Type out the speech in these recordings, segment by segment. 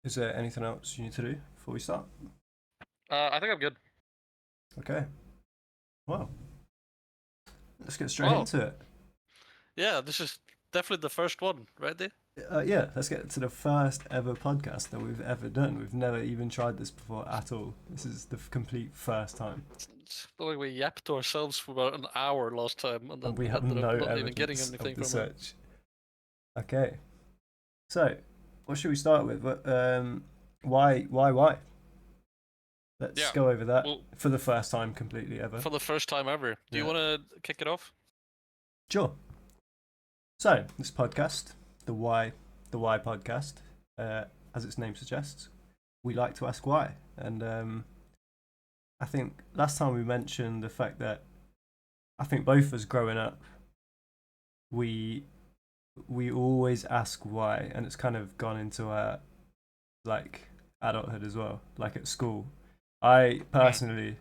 Is there anything else you need to do before we start? I think I'm good. Okay. Well, let's get straight Well, into it. yeah, this is definitely the first one, right there. Yeah, let's get to the first ever podcast that we've ever done. We've never even tried this before at all. This is the complete first time, It's the way we yapped to ourselves for about an hour last time, and and then we have ended up no not even getting evidence of anything the from it. search. Okay, so what should we start with? Why? Let's Yeah, go over that well, for the first time completely ever. for the first time ever. Do you Yeah, want to kick it off? sure. So this podcast, the Why podcast, uh, as its name suggests, we like to ask why. And I think last time we mentioned the fact that I think both of us growing up, we we always ask why, and it's kind of gone into our like adulthood as well. Like at school, I Mm. personally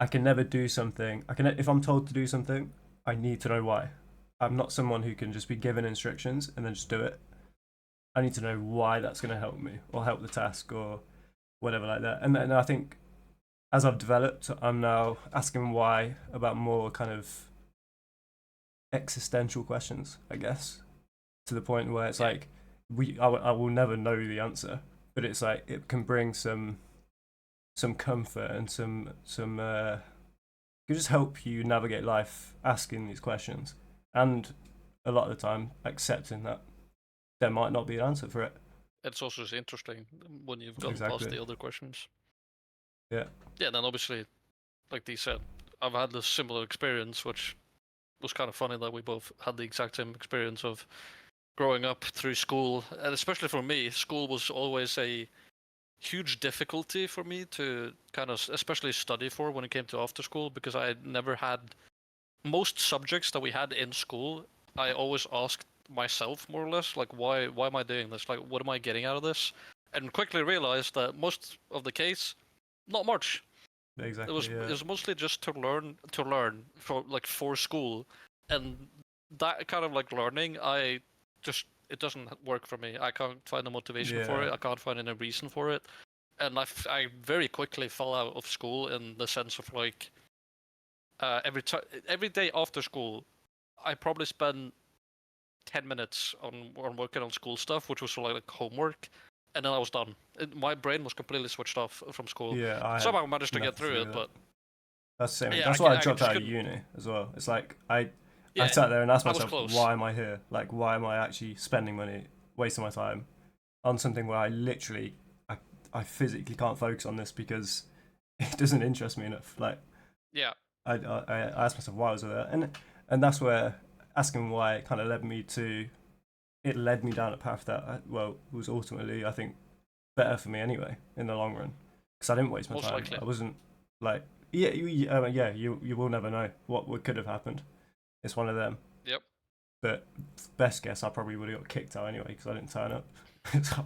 I can never do something. I can if I'm told to do something, I need to know why. I'm not someone who can just be given instructions and then just do it. I need to know why that's going to help me or help the task or whatever like that. And I think as I've developed, I'm now asking why about more kind of existential questions, I guess, to the point where it's Yeah, like I will never know the answer, but it's like it can bring some comfort and some can just help you navigate life asking these questions, and a lot of the time accepting that there might not be an answer for it. it's also just interesting when you've gotten past Exactly. the other questions. Yeah. Yeah, then obviously, like Dee said, I've had this similar experience, which was kind of funny that we both had the exact same experience of growing up through school, and especially for me, school was always a huge difficulty for me to kind of especially study for when it came to after school because I had never had most subjects that we had in school. I always asked myself more or less like why am I doing this, like what am I getting out of this, and quickly realized that most of the case not much. it was Exactly. it Yeah. was mostly just to learn for like for school, and that kind of like learning I just it doesn't work for me. I can't find the motivation for Yeah. it. I can't find any reason for it, and I very quickly fell out of school in the sense of like every day after school, I probably spend 10 minutes on working on school stuff, which was like homework, and then I was done. My brain was completely switched off from school. Yeah. I had Somehow managed to get nothing to through do it, with it. but That's the same. yeah, That's why I I dropped just out of couldn't. uni as well. It's like I Yeah, sat there and asked I was myself, close. why am I here? Like, why am I actually spending money, wasting my time on something where I literally, I physically can't focus on this because it doesn't interest me enough. Like, Yeah, I asked myself why I was there, and that's where asking why kind of led me to. It led me down a path that, was ultimately, I think, better for me anyway in the long run because I didn't waste my most time. likely. I wasn't like, you will never know what could have happened. It's one of them. Yep. But best guess, I probably would have got kicked out anyway because I didn't turn up.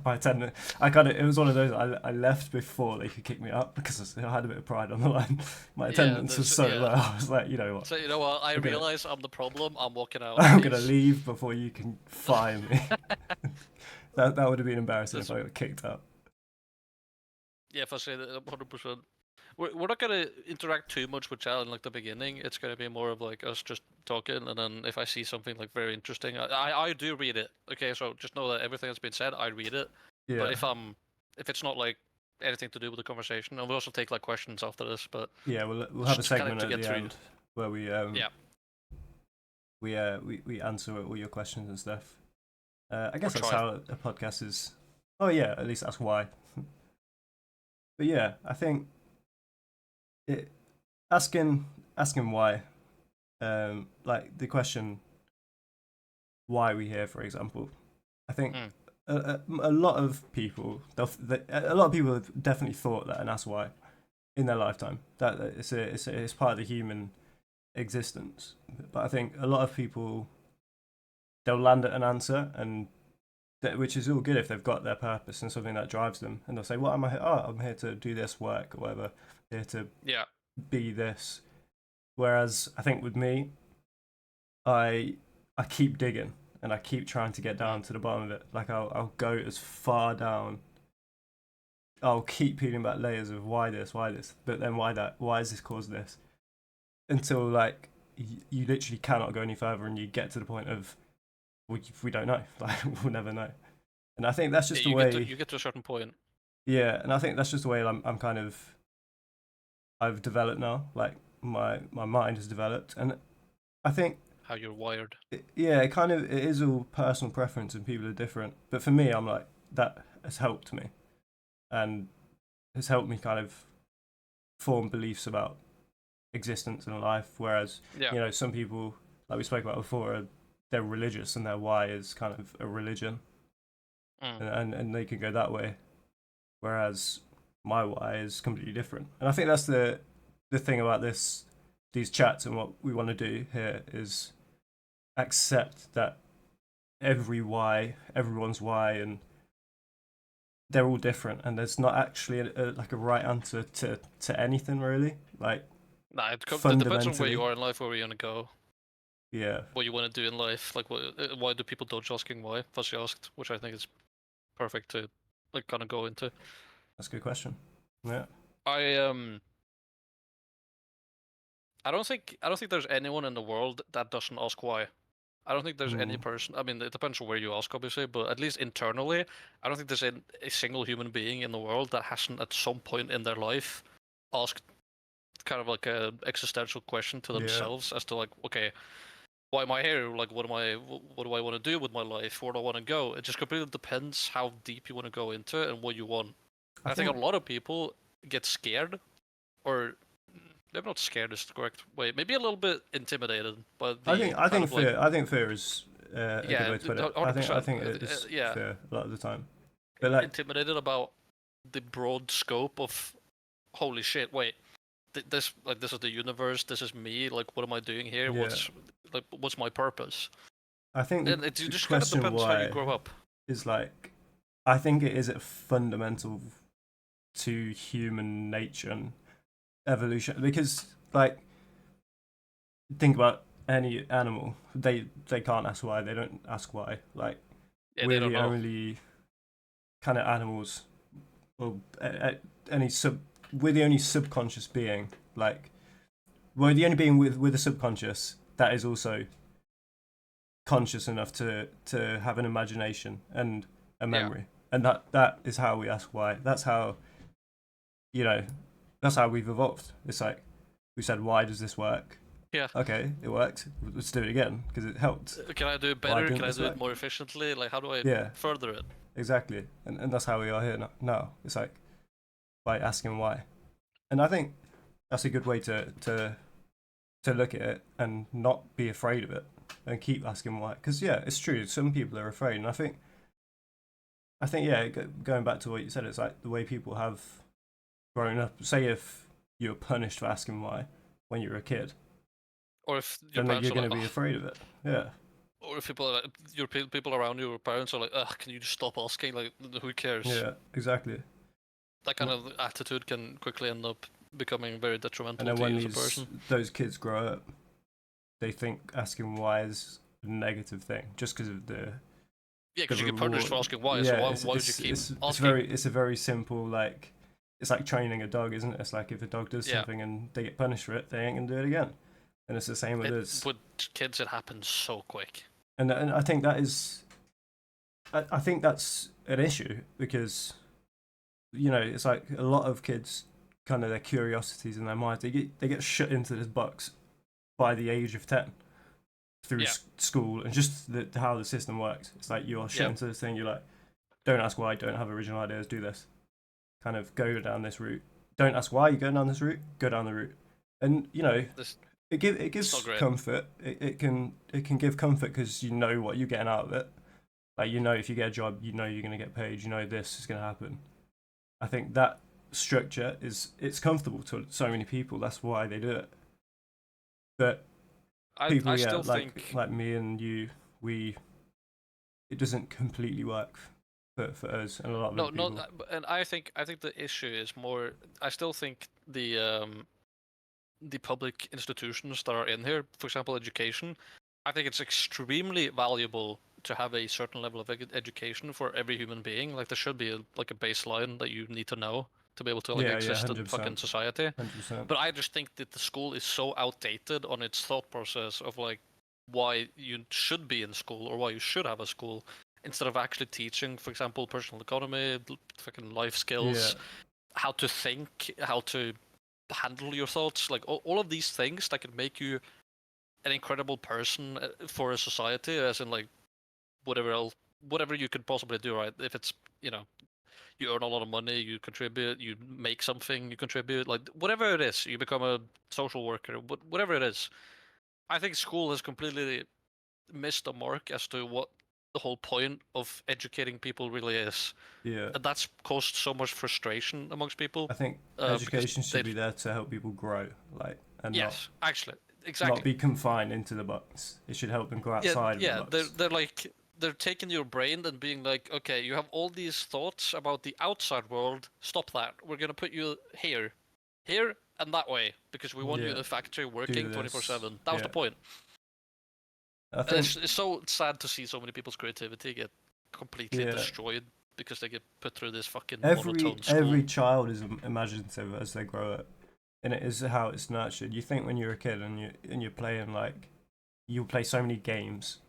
My attendance, I kind of, it was one of those. I left before they could kick me out because I had a bit of pride on the line. My Yeah, attendance was there's so low. yeah. I was like, you know what, So you know what? I I'm gonna realize I'm the problem. I'm walking out. I'm gonna Peace. leave before you can fire me. That would have been embarrassing if That's I got kicked out. yeah. If I say that, 100%. We're not gonna interact too much with chat in like the beginning. It's gonna be more of like us just talking, and then if I see something like very interesting, I do read it. Okay, so just know that everything that's been said, I read it. But Yeah, if it's not like anything to do with the conversation, and we'll also take like questions after this, but yeah. We'll have a just kind of segment to at get the through. end where Yeah, we answer all your questions and stuff. I or guess that's try. how a podcast is. Oh yeah, at least that's why. But yeah, I think it asking why, like the question why we here, for example. I think Mm, a lot of people, a lot of people have definitely thought that and asked why in their lifetime. That it's part of the human existence. But I think a lot of people they'll land at an answer and which is all good if they've got their purpose and something that drives them. And they'll say, "What am I here? Oh, I'm here to do this work or whatever. Here to yeah, be this." Whereas I think with me, I I keep digging, and I keep trying to get down to the bottom of it. Like I'll go as far down. I'll keep peeling back layers of why this, but then why that, why has this caused this, until like you literally cannot go any further, and you get to the point of we don't know, like we'll never know. And I think that's just the way you get to a certain point. Yeah, and I think that's just the way I'm kind of I've developed now. Like my mind has developed, and I think How you're wired. it is all personal preference, and people are different. But for me, I'm like that has helped me, and has helped me kind of form beliefs about existence and life. Whereas some people, like we spoke about before, they're religious, and their why is kind of a religion, and they can go that way. Whereas my why is completely different, and I think that's the thing about these chats, and what we want to do here is accept that everyone's why, and they're all different, and there's not actually like a right answer to anything really. Like, it depends on where you are in life, where you want to go. Yeah. What you want to do in life, like why do people dodge asking why? First you asked, which I think is perfect to like kind of go into. That's a good question. Yeah. I don't think there's anyone in the world that doesn't ask why. I don't think there's any person. I mean, it depends on where you ask, obviously, but at least internally, I don't think there's a single human being in the world that hasn't, at some point in their life, asked kind of like a existential question to themselves as to like, okay, why am I here? Like, what do I want to do with my life? Where do I want to go? It just completely depends how deep you want to go into it and what you want. I think a lot of people get scared, or maybe not scared is the correct way. Maybe a little bit intimidated by the. I think fear is a good way to put it. 100%. I think it is fear a lot of the time. But like, intimidated about the broad scope of, holy shit! Wait, this is the universe. This is me. Like, what am I doing here? What's my purpose? I think it just kind of depends how you grow up. Is like, I think it is fundamental to human nature and evolution, because like, think about any animal, they can't ask why, they don't ask why. Like, we're the only kind of animals, or we're the only subconscious being. Like, we're the only being with a subconscious that is also conscious enough to have an imagination and a memory, and that is how we ask why. That's how we've evolved. It's like, we said, why does this work? Yeah. Okay, it worked. Let's do it again because it helped. Can I do it better? Can I do it more efficiently? Like, how do I further it? Exactly, and that's how we are here now. It's like, by asking why, and I think that's a good way to look at it and not be afraid of it and keep asking why. Because it's true. Some people are afraid, and I think going back to what you said, it's like the way people have grown up. Say if you were punished for asking why when you were a kid, or if you're going to be afraid of it. Yeah. Or if people around you or parents are like, ugh, can you just stop asking? Like, who cares? Yeah, exactly. That kind of attitude can quickly end up becoming very detrimental to you as a person. Those kids grow up, they think asking why is a negative thing just because of the. Yeah, because you get punished for asking why. So why would you keep asking? It's a very simple, like, it's like training a dog, isn't it? It's like, if a dog does something and they get punished for it, they ain't gonna do it again. And it's the same with us. With kids, it happens so quick. And I think that is, I think that's an issue, because, it's like a lot of kids, kind of their curiosities in their minds, they get shut into this box by the age of 10 through school, and just how the system works. It's like, you're shut into this thing. You're like, don't ask why, don't have original ideas, do this, kind of go down this route. Don't ask why you're going down this route, go down the route. And it gives comfort. It can give comfort because you know what you're getting out of it. Like, if you get a job, you're going to get paid. This is going to happen. I think that structure it's comfortable to so many people. That's why they do it. But people, like me and you, it doesn't completely work for us and a lot of other people. And I think the issue is more. I still think the public institutions that are in here, for example, education, I think it's extremely valuable to have a certain level of education for every human being. Like there should be like a baseline that you need to know to be able to like Yeah, exist in fucking 100%. society. 100%. But I just think that the school is so outdated on its thought process of like why you should be in school or why you should have a school instead of actually teaching, for example, personal economy, fucking life skills, how to think, how to handle your thoughts, like all of these things that could make you an incredible person for a society, as in like whatever else, whatever you could possibly do, right? If it's, you know, you earn a lot of money, you contribute, you make something, you contribute, like whatever it is, you become a social worker, whatever it is. I think school has completely missed the mark as to what the whole point of educating people really is. Yeah. And that's caused so much frustration amongst people. I think Because education should be there to help people grow, like, and yes, actually, not exactly. be confined into the box. It should help them go outside of the box. They're like they're taking your brain and being like, okay, you have all these thoughts about the outside world. Stop that. We're gonna put you here, and that way because we want you in Yeah. the factory working this. 24/7. That was Yeah. the point. I And think it's so sad to see so many people's creativity get completely Yeah. destroyed because they get put through this fucking every monotone school. every child is imaginative as they grow up, and it is how it's nurtured. You think when you're a kid and you're playing, like, you play so many games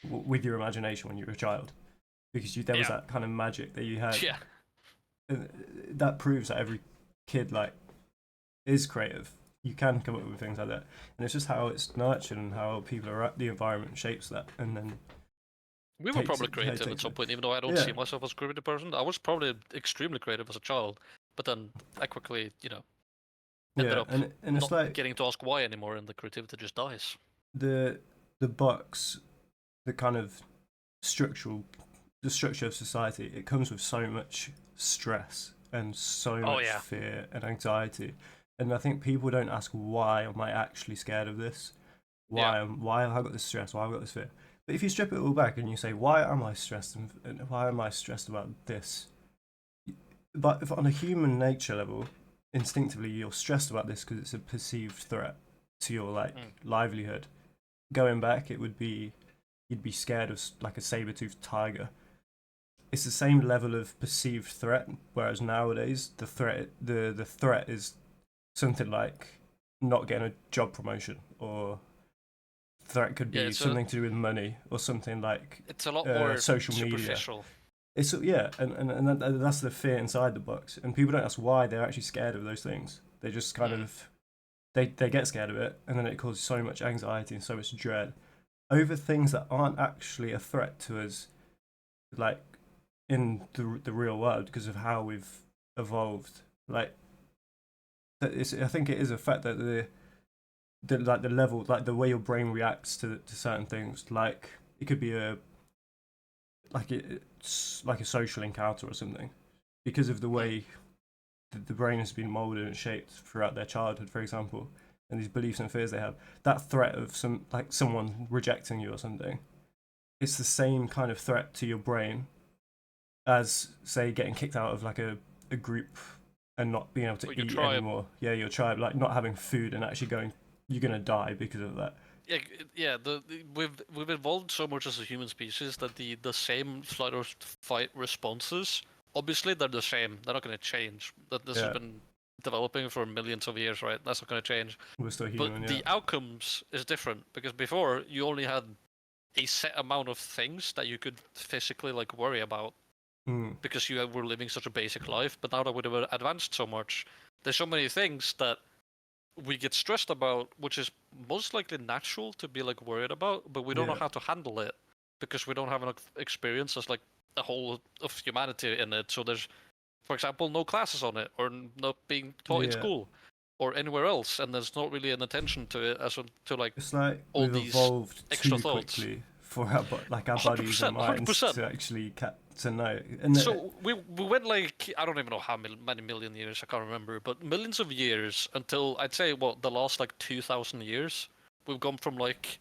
with your imagination when you were a child because there was Yeah. that kind of magic that you had. Yeah, That proves that every kid, like, is creative. You can come up with things like that, and it's just how it's nurtured and how people are at the environment shapes that, and then we were takes probably it- creative at takes some it. point, even though I don't Yeah. see myself as a creative person. I was probably extremely creative as a child, but then I quickly, ended Yeah, up and it's not like getting to ask why anymore, and the creativity just dies. the box, the kind of the structure of society. It comes with so much stress and so much yeah. fear and anxiety, and I think people don't ask, why am I actually scared of this? Why have I got this stress? Why have I got this fear? But if you strip it all back and you say, why am I stressed and why am I stressed about this? But if on a human nature level, instinctively you're stressed about this because it's a perceived threat to your livelihood. Going back, it would be you'd be scared of like a saber-toothed tiger. It's the same level of perceived threat, whereas nowadays the threat is something like not getting a job promotion, or threat could be something to do with money, or something like it's a lot more social superficial. media. It's and that's the fear inside the box, and people don't ask why they're actually scared of those things. They just kind of they get scared of it, and then it causes so much anxiety and so much dread over things that aren't actually a threat to us, like in the real world, because of how we've evolved. Like, I think it is a fact that the level, like the way your brain reacts to certain things, like it could be it's like a social encounter or something, because of the way the brain has been molded and shaped throughout their childhood, for example, and these beliefs and fears they have. That threat of someone rejecting you or something, it's the same kind of threat to your brain as, say, getting kicked out of like a group and not being able to eat anymore. Yeah, your tribe, like not having food and actually going, you're gonna die because of that. Yeah. We've evolved so much as a human species that the same flight or fight responses, obviously they're the same. They're not going to change. That this has been developing for millions of years, right? That's not going to change. We're still human. But the outcomes is different because before you only had a set amount of things that you could physically like worry about because you were living such a basic life. But now that we've advanced so much, there's so many things that we get stressed about, which is most likely natural to be like worried about, but we don't know how to handle it because we don't have enough experience as like the whole of humanity in it. So there's, for example, no classes on it, or not being taught in school or anywhere else, and there's not really an attention to it as to like. It's like all we've these evolved extra too thoughts. quickly for our bodies and minds 100%. to actually to know. And so we went like, I don't even know how many million years, I can't remember, but millions of years until I'd say the last like 2,000 years, we've gone from like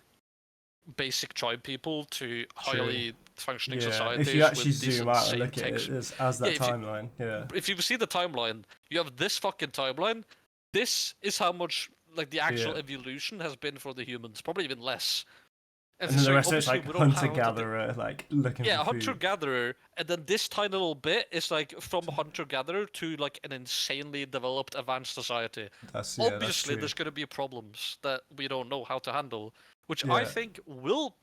basic tribe people to highly functioning societies. If you actually with zoom out and look at it as that timeline, If you see the timeline, you have this fucking timeline. This is how much like the actual evolution has been for the humans. Probably even less. And And it's then the like rest of it's obviously like we don't have hunter to do. gatherer, like looking Yeah, for a hunter food. gatherer, and then this tiny little bit is like from hunter gatherer to like an insanely developed advanced society. That's Obviously, true. there's going to be problems that we don't know how to handle, which I Yeah, think will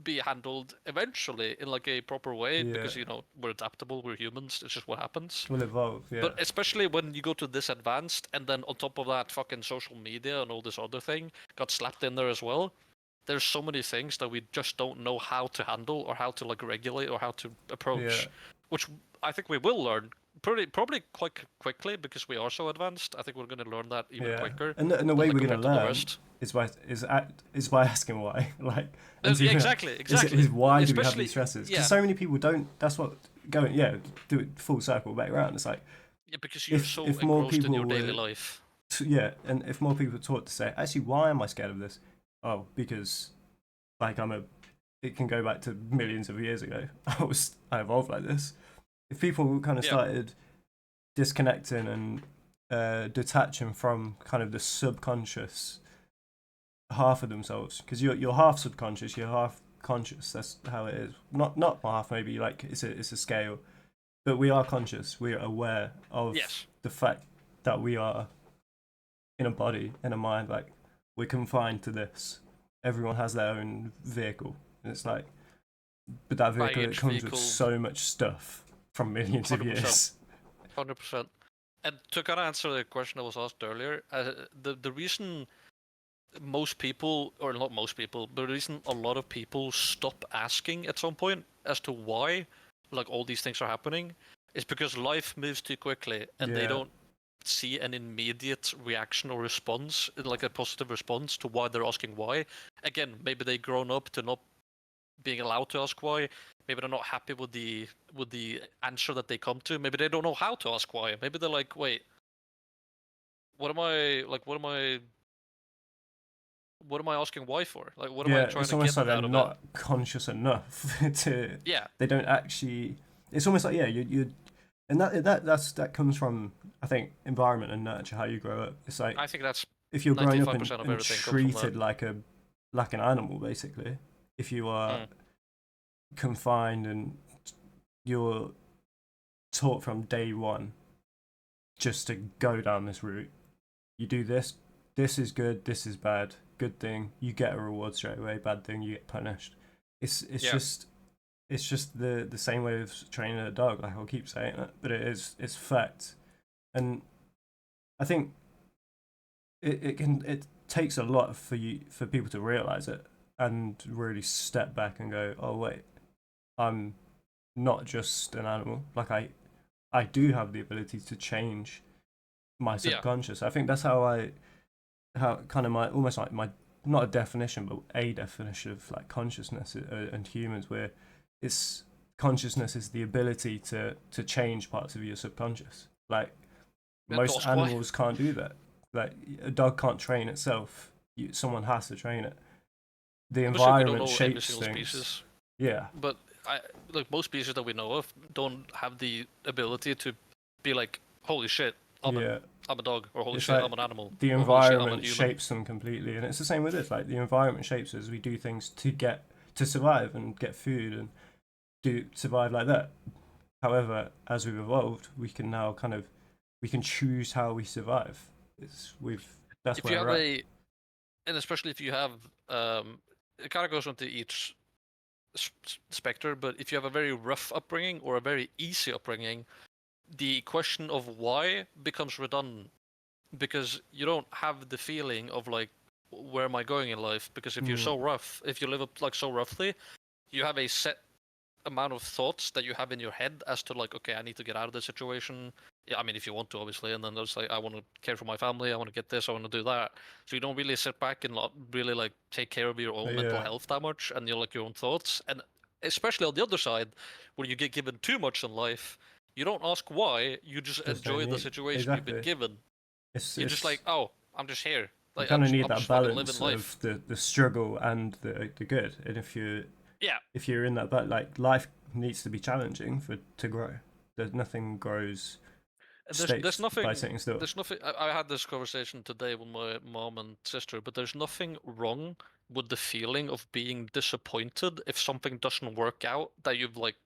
be handled eventually in like a proper way yeah. because we're adaptable, we're humans. It's just what happens. Will evolve. Yeah, But especially when you go to this advanced, and then on top of that, fucking social media and all this other thing got slapped in there as well. There's so many things that we just don't know how to handle or how to like regulate or how to yeah, approach, which I think we will learn probably quite quickly because we are so advanced. I think we're going to learn that even yeah. quicker And the than way like we're gonna compared to the learn rest. is by asking why. Like, and to Yeah, be honest, exactly, exactly. is why do we have these Especially, stresses? Because yeah, so many people don't. That's what going. Yeah, do it full circle back around. It's like yeah, because you're so if more engrossed in people your daily were life. yeah, and if more people were taught to say, actually, why am I scared of this? Oh, because like it can go back to millions of years ago. I evolved like this. If people kind of Yeah, started disconnecting and detaching from kind of the subconscious half of themselves, because you're half subconscious, you're half conscious. That's how it is. Not half, maybe like it's a scale, but we are conscious. We are aware of yes, the fact that we are in a body, in a mind. Like we're confined to this. Everyone has their own vehicle, and it's like, but that vehicle it baggage comes with vehicle, so much stuff from millions of 100%, years. 100%. And to kind of answer the question that was asked earlier, the reason most people, or not most people, but the reason a lot of people stop asking at some point as to why, like all these things are happening, is because life moves too quickly and they Yeah, don't see an immediate reaction or response, like a positive response to why they're asking why. Again, maybe they've grown up to not being allowed to ask why. Maybe they're not happy with the answer that they come to. Maybe they don't know how to ask why. Maybe they're like, wait, what am I like? What am I asking why for? Like, what am I yeah. trying It's to almost get like they're out of it? not conscious enough to. Yeah, They don't actually. It's almost like yeah, you and that comes from I think environment and nurture, how you grow up. It's like I think that's if you're growing up 95% of and everything comes from that. treated like an animal, basically. If you are Mm. confined and you're taught from day one just to go down this route, you do this. This is good. This is bad. Good thing you get a reward straight away. Bad thing you get punished. It's Yeah, just the same way of training a dog. Like I'll keep saying it, but it's fact. And I think it takes a lot for people to realize it and really step back and go, oh wait, I'm not just an animal. Like I do have the ability to change my yeah. subconscious. I think that's how kind of my almost like my not a definition but a definition of like consciousness and humans, where it's consciousness is the ability to change parts of your subconscious. Like To most ask why, animals can't do that. Like a dog can't train itself. Someone has to train it. The obviously we don't environment know every shapes single things. species, Yeah, but I like most species that we know of don't have the ability to be like, holy shit, yeah. I'm a dog, or holy It's shit, like I'm an animal, the or holy shit, I'm a environment human. shapes them completely, and it's the same with this. Like the environment shapes us. We do things to survive and get food and do survive like that. However, as we've evolved, we can now we can choose how we survive. That's If you where have we're at. and especially if you have, it kind of goes into each specter, but if you have a very rough upbringing or a very easy upbringing, the question of why becomes redundant because you don't have the feeling of like, where am I going in life? Because if you're Mm, so rough, if you live up like so roughly, you have a set amount of thoughts that you have in your head as to like, okay, I need to get out of this situation. Yeah, I mean, if you want to, obviously, and then there's like, I want to care for my family, I want to get this, I want to do that. So you don't really sit back and really like take care of your own mental yeah, health that much, and you're like your own thoughts. And especially on the other side, when you get given too much in life, you don't ask why, you just just don't enjoy the need situation you've been exactly. given. You're just like, It's oh, I'm just here. you Like kind of need I'm that just fucking living balance life. of the struggle and the good. And Yeah, if you're in that, but like life needs to be challenging for to grow. There's nothing grows There's states by nothing. sitting still. There's nothing. I had this conversation today with my mom and sister, but there's nothing wrong with the feeling of being disappointed if something doesn't work out that you've like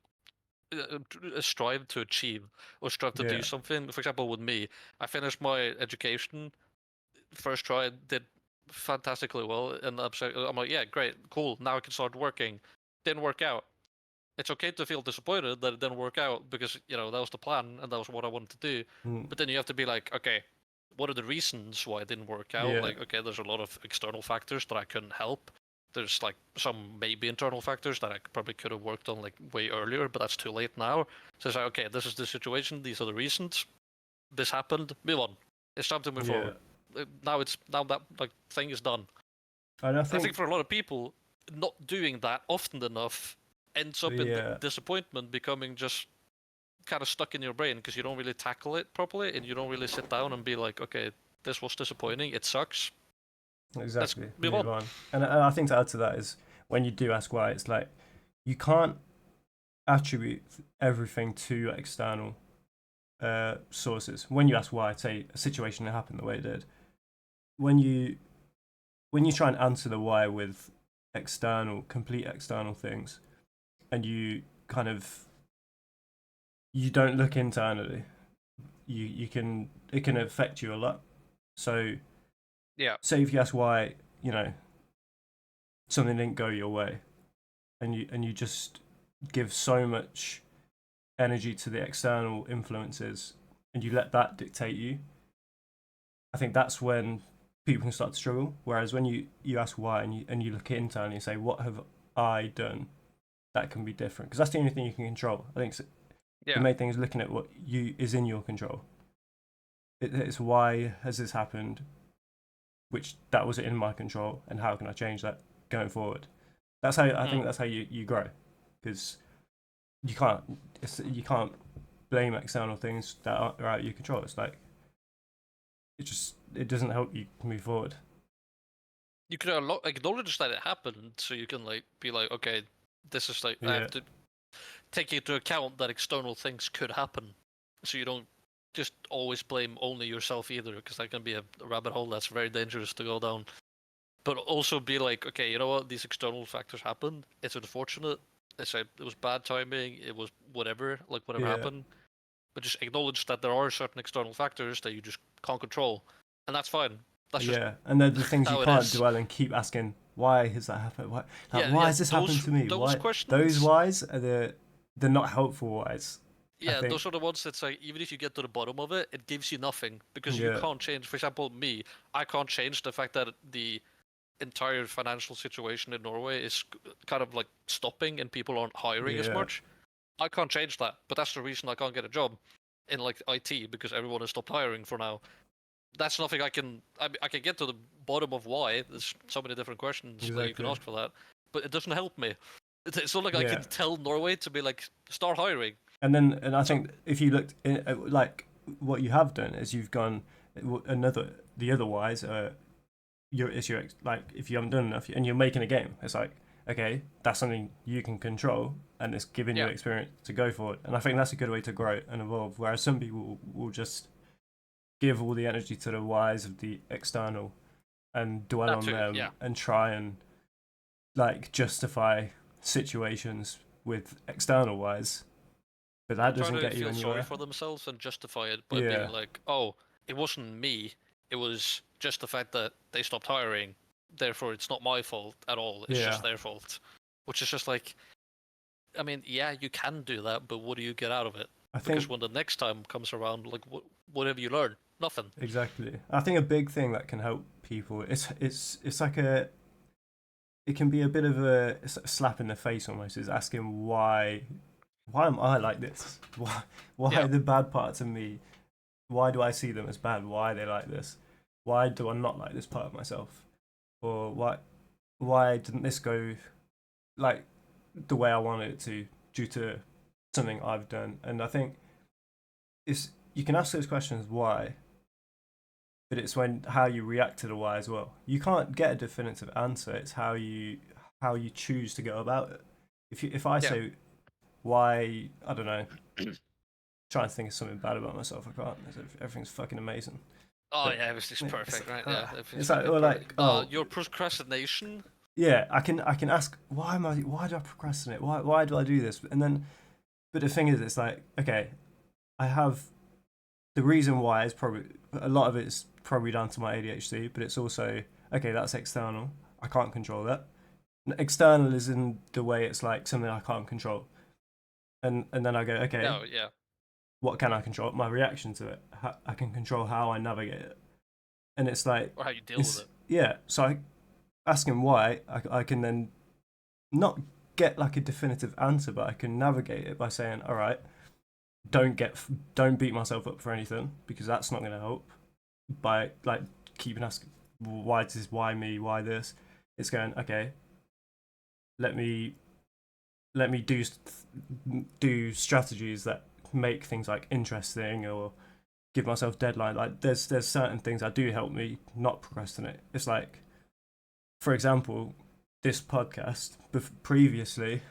strive to achieve or strive to do Yeah. something. For example, with me, I finished my education first try, did fantastically well, and I'm like, yeah, great, cool. Now I can start working. Didn't work out. It's okay to feel disappointed that it didn't work out because that was the plan and that was what I wanted to do. Mm. But then you have to be like, okay, what are the reasons why it didn't work out? Yeah. Like, okay, there's a lot of external factors that I couldn't help. There's like some maybe internal factors that I probably could have worked on like way earlier, but that's too late now. So it's like, okay, this is the situation. These are the reasons. This happened. Move on. It's time to move Yeah. forward. Now that like thing is done. And I I think think, for a lot of people, not doing that often enough ends up in yeah, disappointment, becoming just kind of stuck in your brain because you don't really tackle it properly and you don't really sit down and be like, okay, this was disappointing. It sucks. exactly. Let's move Move on. on. And I think to add to that is when you do ask why, it's like you can't attribute everything to external sources. When you ask why, say a situation that happened the way it did, when you try and answer the why with complete external things, and you kind of you don't look internally, you can it can affect you a lot. So Yeah. say if you ask why, something didn't go your way, and you just give so much energy to the external influences, and you let that dictate you, I think that's when people can start to struggle. Whereas when you ask why and you look internally and say, what have I done that can be different? Because that's the only thing you can control. I think the main thing is looking at what is in your control. It's why has this happened, which that was in my control, and how can I change that going forward? That's how I think that's how you grow, because you can't blame external things that are out of your control. It's like it doesn't help you move forward. You can acknowledge that it happened, so you can like be like, okay, this is like I Yeah. have to take into account that external things could happen, so you don't just always blame only yourself either, because that can be a rabbit hole that's very dangerous to go down. But also be like, okay, you know what? These external factors happened. It's unfortunate. It was bad timing. It was whatever Yeah. happened. But just acknowledge that there are certain external factors that you just can't control, and that's fine. That's just And they're the things you how it can't is. dwell and keep asking. Why has that happened? Why has this happened to me? Those Why questions, those whys are they're not helpful whys. yeah, those are the ones that's like, even if you get to the bottom of it, it gives you nothing because you Yeah. can't change. For example, me, I can't change the fact that the entire financial situation in Norway is kind of like stopping and people aren't hiring as Yeah. much. I can't change that, but that's the reason I can't get a job in like IT, because everyone has stopped hiring for now. That's nothing I can get to the bottom of why. There's so many different questions that you can Exactly. ask for that, but it doesn't help me. It's not like I Yeah. can tell Norway to be like, start hiring. And I think if you looked like what you have done is you've gone the other whys like if you haven't done enough and you're making a game, it's like, okay, that's something you can control and it's giving you Yeah. experience to go forward. And I think that's a good way to grow and evolve. Whereas some people will just give all the energy to the whys of the external and dwell That on too, them yeah. and try and like justify situations with external whys, but that Try doesn't to get you feel sorry anywhere. for themselves and justify it by Yeah. being like, oh, it wasn't me. It was just the fact that they stopped hiring. Therefore, it's not my fault at all. It's just Yeah. their fault. Which is just like, I mean, yeah, you can do that, but what do you get out of it? I Because think when the next time comes around, like, what have you learned? Nothing. exactly. I think a big thing that can help people it's like it can be a bit of a slap in the face almost, is asking why am I like this? Why Yeah. are the bad parts of me? Why do I see them as bad? Why are they like this? Why do I not like this part of myself? Or why didn't this go like the way I wanted it to due to something I've done? And I think it's you can ask those questions why, but it's when how you react to the why as well. You can't get a definitive answer. It's how you choose to go about it. If I Yeah. say why, I don't know, trying to think of something bad about myself. I can't. Everything's fucking amazing. Oh But yeah, everything's perfect, right? Yeah, everything's it's like, fucking or like, perfect. oh, Your procrastination. yeah, I can ask why do I procrastinate? Why do I do this? And then, but the thing is, it's like, okay, I have the reason why is probably a lot of it's probably down to my ADHD, but it's also okay. That's external. I can't control that. External is in the way it's like something I can't control, and then I go, okay, No, yeah. what can I control? My reaction to it. I can control how I navigate it, and it's like Or how you deal with it's it. yeah. So I ask him why. I can then not get like a definitive answer, but I can navigate it by saying, all right, don't beat myself up for anything because that's not going to help. By like keeping asking why me, why this, it's going okay. Let me do strategies that make things like interesting or give myself deadline. Like there's certain things that do help me not procrastinate. It's like, for example, this podcast. Previously,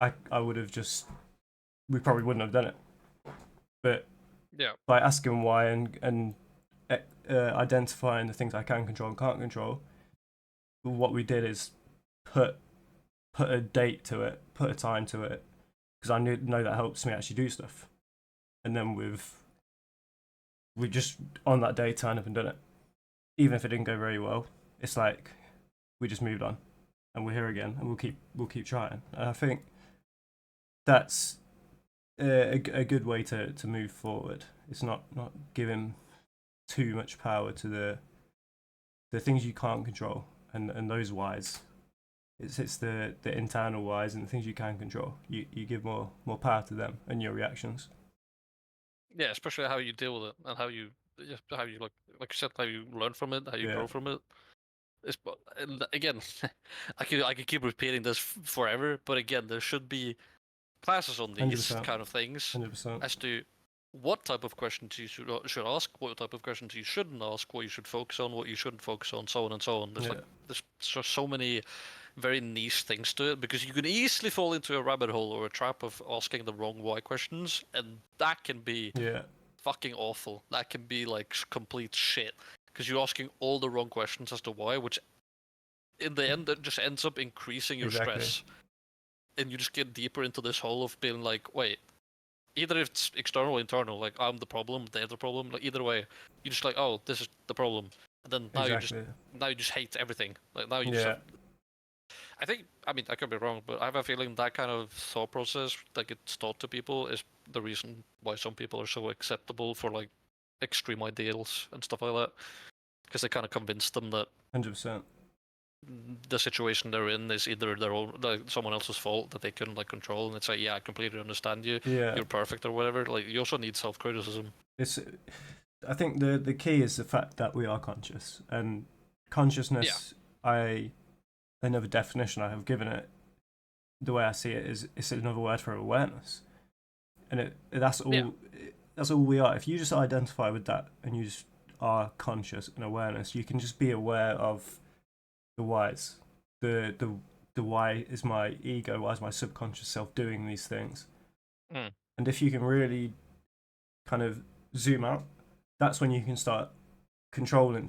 I would have just we probably wouldn't have done it. But Yeah. by asking why and identifying the things I can control and can't control, what we did is put a date to it, put a time to it, because I know that helps me actually do stuff. And then we just on that day turned up and done it, even if it didn't go very well. It's like we just moved on, and we're here again, and we'll keep trying. And I think that's a good way to move forward. It's not giving too much power to the things you can't control and those whys. It's the internal whys and the things you can control. You give more power to them and your reactions. Yeah, especially how you deal with it and how you like you said, how you learn from it, how you Yeah. grow from it. And again, I could keep repeating this forever, but again, there should be classes on these 100%. kind of things 100%. as to what type of questions you should ask, what type of questions you shouldn't ask, what you should focus on, what you shouldn't focus on, so on and so on. There's just so many very niche things to it because you can easily fall into a rabbit hole or a trap of asking the wrong why questions, and that can be fucking awful. That can be like complete shit because you're asking all the wrong questions as to why, which in the end it just ends up increasing your stress, and you just get deeper into this hole of being like, wait, either it's external or internal, like I'm the problem, they're the problem, like either way, you just like, oh, this is the problem, and then now you just hate everything. Like now you just have, I mean, I could be wrong, but I have a feeling that kind of thought process that gets taught to people is the reason why some people are so acceptable for like extreme ideals and stuff like that, because they kind of convince them that 100%. the situation they're in is either their own, like someone else's fault that they couldn't like control, and it's like, yeah, I completely understand you, you're perfect or whatever. Like you also need self-criticism. I think the key is the fact that we are conscious, and consciousness. Another definition I have given it, the way I see it, is it's another word for awareness, and that's all we are. If you just identify with that and you just are conscious and awareness, you can just be aware of the whys. The why is my ego, why is my subconscious self doing these things? And if you can really kind of zoom out, that's when you can start controlling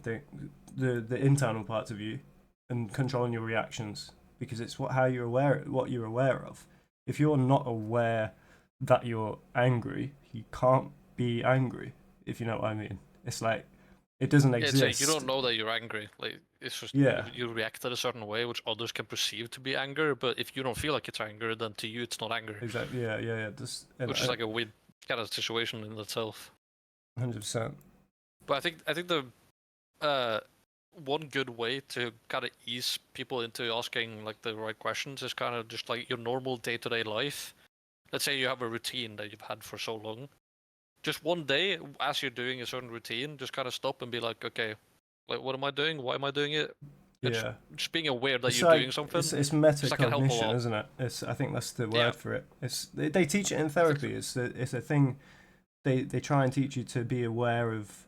the internal parts of you and controlling your reactions, because it's what you're aware of. If you're not aware that you're angry, you can't be angry, if you know what I mean. It's like it doesn't exist. It's like you don't know that you're angry. Like it's just you react in a certain way which others can perceive to be anger, but if you don't feel like it's anger, then to you it's not anger. Exactly. Yeah. Which is like a weird kind of situation in itself. 100%. But I think the one good way to kind of ease people into asking like the right questions is kind of just like your normal day-to-day life. Let's say you have a routine that you've had for so long. Just one day, as you're doing a certain routine, just kind of stop and be like, okay, like what am I doing? Why am I doing it? Just being aware that you're doing something. It's metacognition, isn't it? I think that's the word for it. They teach it in therapy. It's a thing. They try and teach you to be aware of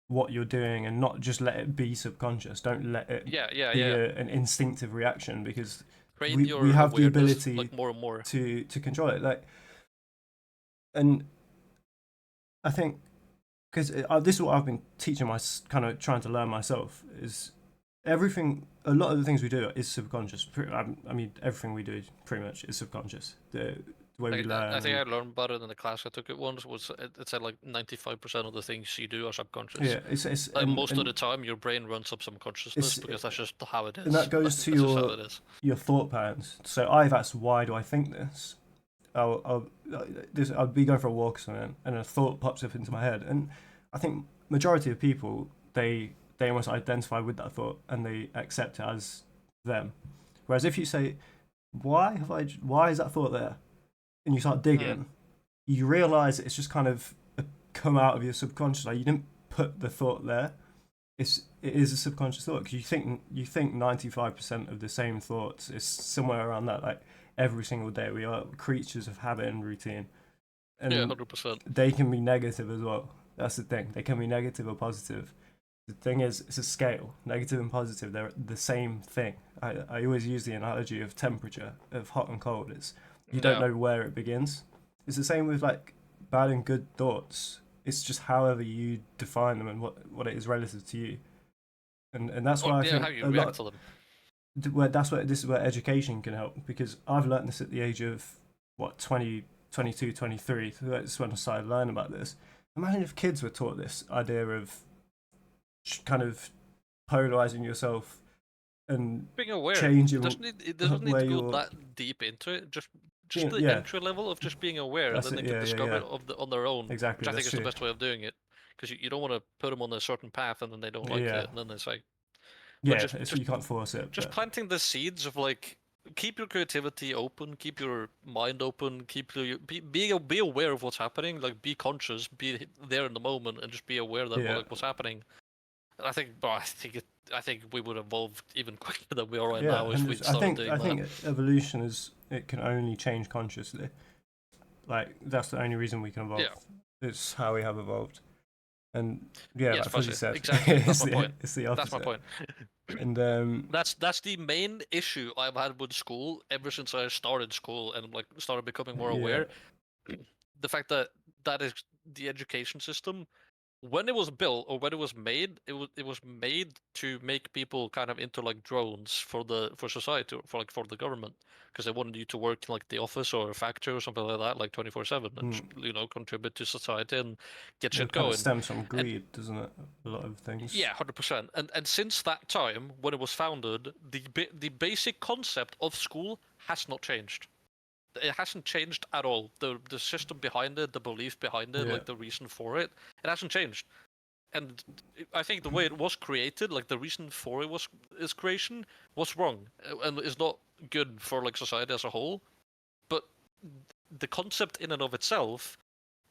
what you're doing and not just let it be subconscious. Don't let it be an instinctive reaction, because we have the ability like more and more to control it. Like, and I think because this is what I've been teaching my kind of trying to learn myself is everything. A lot of the things we do is subconscious. I mean, everything we do pretty much is subconscious. The way we Like, learn I think and I learned about it in the class I took it once. Was it said like 95% of the things you do are subconscious. yeah, it's Like most of and the time, your brain runs up some consciousness it's because that's just how it and is. that goes Like, to that's just how it is. your thought patterns. So I've asked, why do I think this? I'll be going for a walk or something, and a thought pops up into my head, and I think majority of people they almost identify with that thought and they accept it as them. Whereas if you say, why is that thought there, and you start Mm. digging, you realize it's just kind of come out of your subconscious. Like you didn't put the thought there. It is a subconscious thought because you think 95% of the same thoughts. It's somewhere around that. Like every single day, we are creatures of habit and routine, Yeah, and 100%. they can be negative as well. That's the thing. They can be negative or positive. The thing is, it's a scale. Negative and positive, they're the same thing. I always use the analogy of temperature, of hot and cold. It's you don't Yeah. know where it begins. It's the same with like bad and good thoughts. It's just however you define them and what it is relative to you. And that's Or why I yeah, how think you a react lot to them. where that's where this is where education can help because I've learned this at the age of what 20, 22, 23. So that's when I started learning about this. Imagine if kids were taught this idea of kind of polarizing yourself and Being aware. changing It doesn't need where to go you're. that deep into it. Just the Yeah, entry level of just being aware, and that's then it. they could Yeah, yeah, discover yeah. it on their own, which Exactly. I think That's is the true. best way of doing it. Because you don't want to put them on a certain path and then they don't like Yeah, it, and then it's like, but yeah. It's, you can't force it, just but planting the seeds of like keep your creativity open, keep your mind open, keep your be aware of what's happening, like be conscious, be there in the moment, and just be aware that yeah, like what's happening. And I think we would evolve even quicker than we are right yeah. now if And we'd I started think doing I that. think evolution is it can only change consciously. Like that's the only reason we can evolve. Yeah. It's how we have evolved. And yeah, Yes, like Fuzzy precisely. said, Exactly. That's my point. it's the That's my opposite. point. And That's the main issue I've had with school ever since I started school and like started becoming more yeah, aware. The fact that that is the education system when it was built or when it was made, it was made to make people kind of into like drones for society for the government because they wanted you to work in like the office or a factory or something like that like 24/7 and mm, contribute to society and get shit it kind of going. stems from And greed, doesn't it? A lot of things. yeah, 100%. And since that time when it was founded, the basic concept of school has not changed. It hasn't changed at all. The system behind it, the belief behind it, Yeah, like the reason for it, it hasn't changed. And I think the way it was created, like the reason for it was its creation, was wrong and is not good for like society as a whole. But the concept in and of itself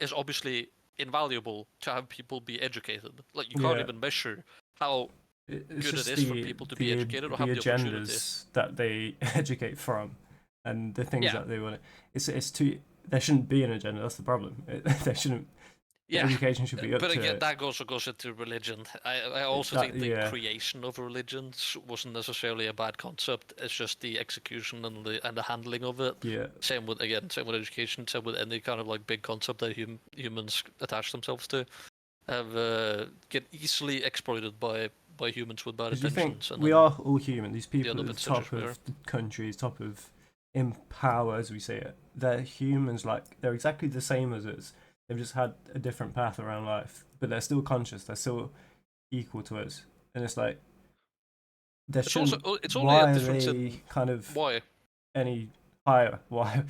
is obviously invaluable to have people be educated. Like you can't yeah. even measure how It's good it just is for people to be educated or the have the opportunity. agendas that they educate from, and the things Yeah, that they want. It's too. There shouldn't be an agenda. That's the problem. There shouldn't. The yeah. education should be up But again, to that also goes into religion. I also that. think the Yeah, creation of religions wasn't necessarily a bad concept. It's just the execution and the handling of it. yeah. Same with education. Same with any kind of like big concept that humans attach themselves to. Have get easily exploited by humans with bad Because you think intentions, and we then are all human. These they end people up at in the top situations we are. of the countries, top of in power, as we say it, they're humans. Like they're exactly the same as us. They've just had a different path around life, but they're still conscious. They're still equal to us, and it's like there shouldn't. It's only a Why are difference they in kind of why. any higher? Why?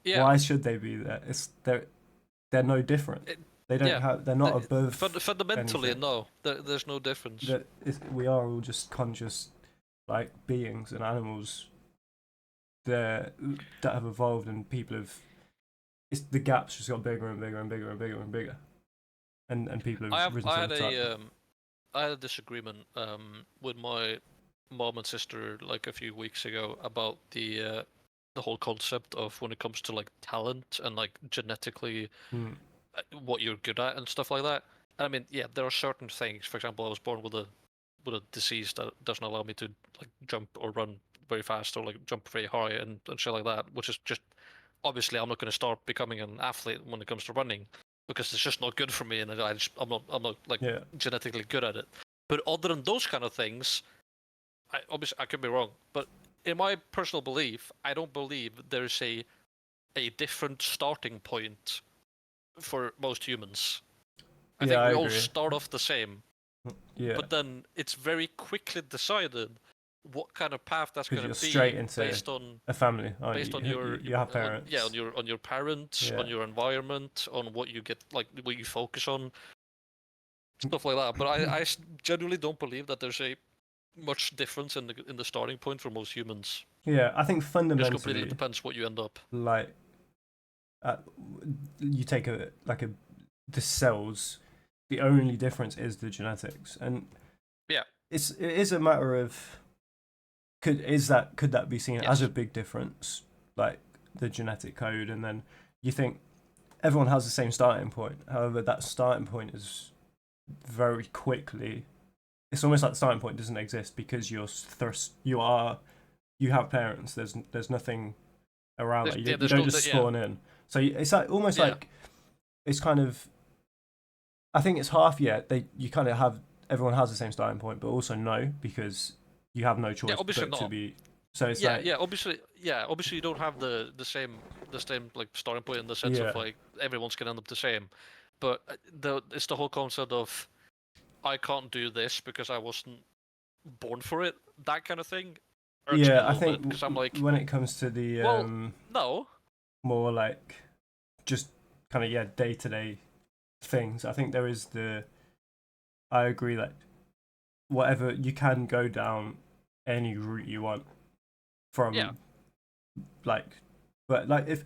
Yeah, Why should they be there? It's they're no different. it, They don't yeah. have. They're not above Fundamentally, anything. no, there's no difference. We are all just conscious, like beings and animals that have evolved, and people have. It's the gaps just got bigger and bigger and bigger and bigger and bigger, and people have risen to the top. I had a disagreement with my mom and sister like a few weeks ago about the whole concept of when it comes to like talent and like genetically Mm, what you're good at and stuff like that. I mean, yeah, there are certain things. For example, I was born with a disease that doesn't allow me to like jump or run very fast or like jump very high and shit like that, which is just obviously I'm not going to start becoming an athlete when it comes to running. because it's just not good for me, and I'm not like Yeah. genetically good at it. But other than those kind of things, obviously I could be wrong, but in my personal belief, I don't believe there's a different starting point for most humans. I Yeah, think I we all agree. start off the same, Yeah, but then it's very quickly decided what kind of path that's because going you're to straight be into a family, aren't based you? on your You have on parents. your parents, Yeah. on your environment, on what you get, like what you focus on, stuff like that. But I genuinely don't believe that there's a much difference in the starting point for most humans. Yeah, I think It just completely fundamentally, depends what you end up. like, uh, you take the cells. The only difference is the genetics, and Yeah. it is a matter of could that be seen as a Yes. big difference, like the genetic code, and then you think everyone has the same starting point. However, that starting point is very quickly. It's almost like the starting point doesn't exist because you have parents. There's nothing around that. You There's don't no just yeah spawn in. So it's like almost yeah like it's kind of. I think it's half. Yeah, you kind of have everyone has the same starting point, but also no because you have no yeah choice obviously but to not. be. So it's Yeah, like obviously you don't have the same like starting point in the sense of yeah, like everyone's gonna end up the same, but it's the whole concept of I can't do this because I wasn't born for it. That kind of thing irks me a yeah. I little bit think because I'm like, when it comes to the well, no, more like just kind of yeah day to day things, I think there is the. I agree that whatever you can go down any route you want yeah, from like, but like if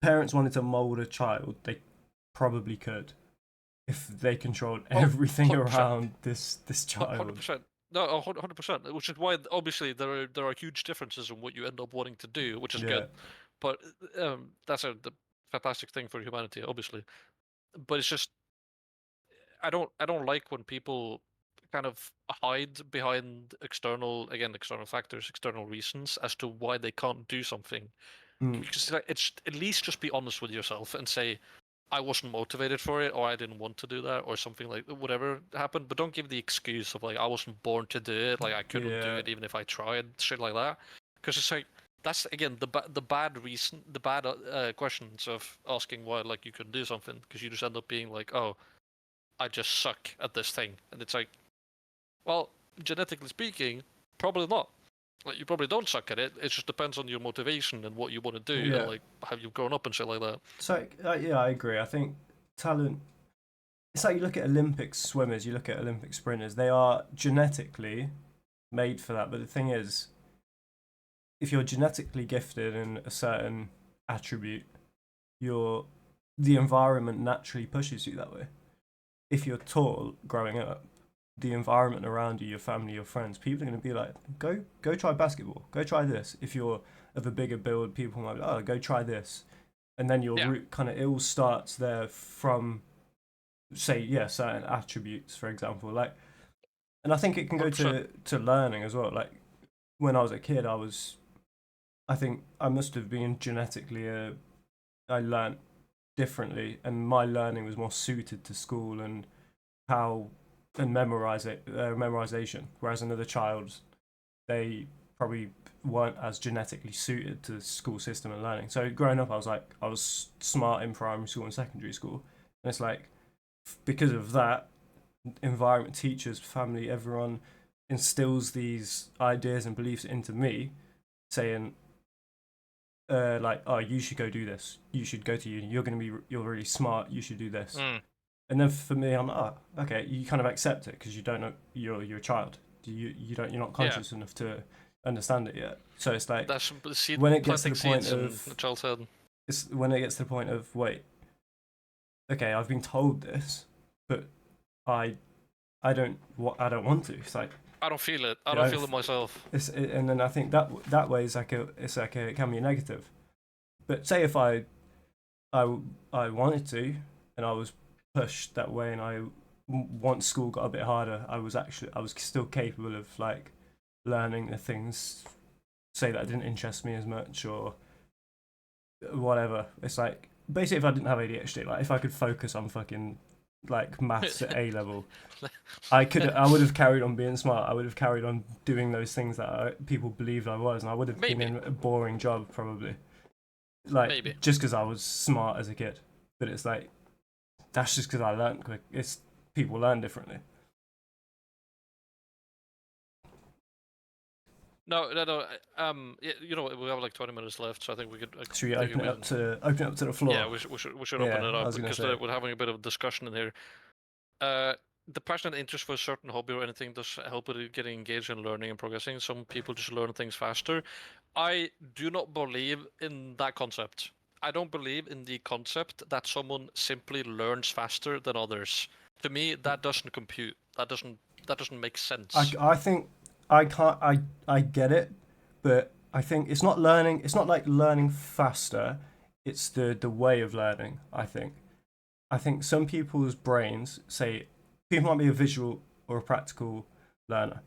parents wanted to mold a child, they probably could if they controlled oh, everything 100%, around this child. 100%. No, 100%. Which is why obviously there are huge differences in what you end up wanting to do, which is Yeah, good. But that's the fantastic thing for humanity, obviously. But it's just I don't like when people kind of hide behind external factors, external reasons as to why they can't do something. mm. Because like, it's at least just be honest with yourself and say I wasn't motivated for it, or I didn't want to do that, or something like whatever happened. But don't give the excuse of like I wasn't born to do it, like I couldn't do Yeah, it even if I tried, shit like that. Because it's like that's again the bad reason, the bad questions of asking why like you couldn't do something, because you just end up being like, oh, I just suck at this thing, and it's like, well, genetically speaking, probably not. Like you probably don't suck at it. It just depends on your motivation and what you want to do, and yeah. like how you've grown up and shit like that. So yeah, I agree. I think talent. It's like you look at Olympic swimmers, you look at Olympic sprinters. They are genetically made for that. But the thing is, if you're genetically gifted in a certain attribute, your the environment naturally pushes you that way. If you're tall growing up, the environment around you, your family, your friends, people are going to be like, go try basketball, go try this. If you're of a bigger build, people might be like, oh, go try this. And then your Yeah, route kind of, it all starts there from, say, yeah, certain attributes, for example. Like, and I think it can go 100%. to learning as well. Like, when I was a kid, I think I must have been genetically, I learnt differently, and my learning was more suited to school and how and memorization. Whereas another child, they probably weren't as genetically suited to the school system and learning. So growing up, I was smart in primary school and secondary school, and it's like because of that environment, teachers, family, everyone instills these ideas and beliefs into me, saying like, oh, you should go do this. You should go to uni. You're really smart. You should do this. Mm. And then for me, I'm like, oh, okay. You kind of accept it because you don't know you're a child. You're not Yeah, conscious enough to understand it yet. So it's like that's seed when it gets to planting the point seeds in of a child's head. it's when it gets to the point of wait, okay, I've been told this, but I I don't want to. It's like I don't feel it. I you don't know, feel it myself. and then I think that way is it can be a negative. But say if I I wanted to, and I was pushed that way, and once school got a bit harder, I was still capable of like learning the things, say that didn't interest me as much or whatever. It's like basically, if I didn't have ADHD, like if I could focus on fucking like maths at A level, I would have carried on being smart. I would have carried on doing those things that people believed I was, and I would have been Maybe. in a boring job probably. Like Maybe. just because I was smart as a kid, but it's like that's just because I learned quick. It's people learn differently. No. Yeah, you know, we have like 20 minutes left, so I think we could. Should we open it up to the floor? Yeah, we should Yeah, open it I up was gonna because say. we're having a bit of discussion in here. The passion and interest for a certain hobby or anything does help with getting engaged in learning and progressing. Some people just learn things faster. I do not believe in that concept. I don't believe in the concept that someone simply learns faster than others. To me, that doesn't compute. That doesn't make sense. I think I can't I get it, but I think it's not learning. It's not like learning faster. It's the way of learning. I think some people's brains say people might be a visual or a practical learner.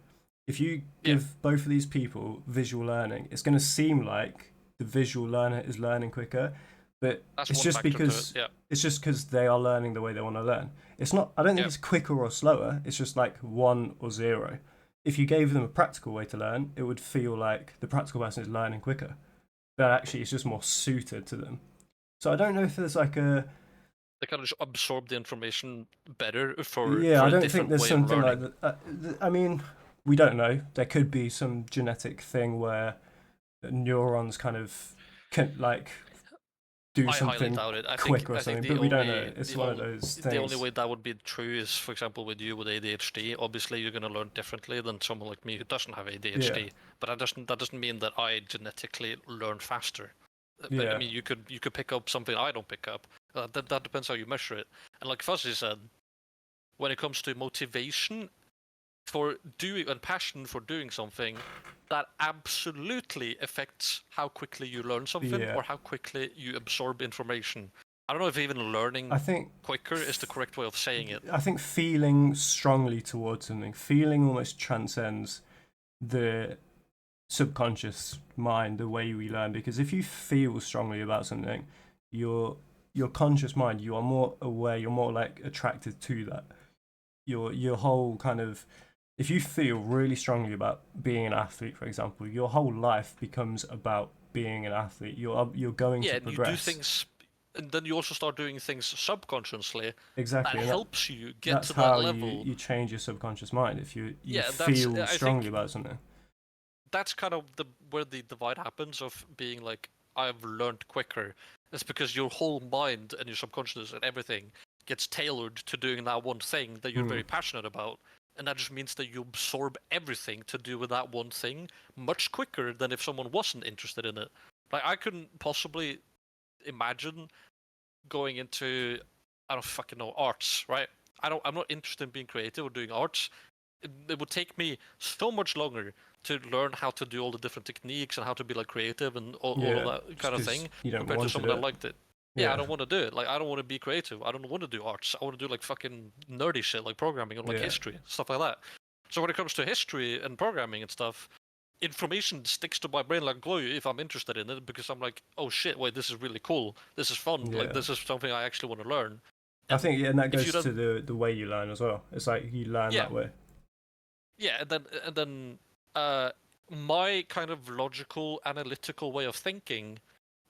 If you Yeah. give both of these people visual learning, it's going to seem like the visual learner is learning quicker, but That's it's one just factor to it. because Yeah. it's just because they are learning the way they want to learn. It's not. I don't think Yeah. it's quicker or slower. It's just like 1 or 0. If you gave them a practical way to learn, it would feel like the practical person is learning quicker, but actually it's just more suited to them. So I don't know if there's like a They kind of just absorb the information better for yeah. I a don't think different there's way of something like learning. that. I mean, we don't know. There could be some genetic thing where neurons kind of can like do I highly something doubt it. quick or I think something, the but we don't know. only It's the one of only those the only things. way that would be true is, for example, with you with ADHD. Obviously, you're gonna learn differently than someone like me who doesn't have ADHD. Yeah, But that doesn't mean that I genetically learn faster. But I yeah. mean, you could pick up something I don't pick up. That depends how you measure it. And like Fuzzy said, when it comes to motivation for doing and passion for doing something, that absolutely affects how quickly you learn something Yeah. or how quickly you absorb information. I don't know if even learning I think quicker is the correct way of saying it. I think feeling strongly towards something, feeling almost transcends the subconscious mind, the way we learn. Because if you feel strongly about something, your conscious mind, you are more aware, you're more like attracted to that. Your whole kind of if you feel really strongly about being an athlete, for example, your whole life becomes about being an athlete. You're going Yeah, to and you do progress. things, and then you also start doing things subconsciously that Exactly, and helps you get that's to that how you level. you change your subconscious mind if you Yeah, that's feel I strongly think about something. that's kind of the where the divide happens of being like I've learned quicker. It's because your whole mind and your subconscious and everything gets tailored to doing that one thing that you're Hmm. very passionate about. And that just means that you absorb everything to do with that one thing much quicker than if someone wasn't interested in it. Like I couldn't possibly imagine going into I don't fucking know arts, right? I'm not interested in being creative or doing arts. It would take me so much longer to learn how to do all the different techniques and how to be like creative and all of Yeah, that just kind of because thing you don't compared to want to someone do that it. liked it. Yeah, I Yeah, don't want to do it. Like I don't want to be creative. I don't want to do arts. I want to do like fucking nerdy shit like programming or like yeah, history, stuff like that. So when it comes to history and programming and stuff, information sticks to my brain like glue if I'm interested in it because I'm like, oh shit, wait, this is really cool. This is fun. Like yeah. this is something I actually want to learn. I And think yeah, and that if you goes to don't, the way you learn as well. It's like you learn yeah, that way. yeah, and then uh, my kind of logical, analytical way of thinking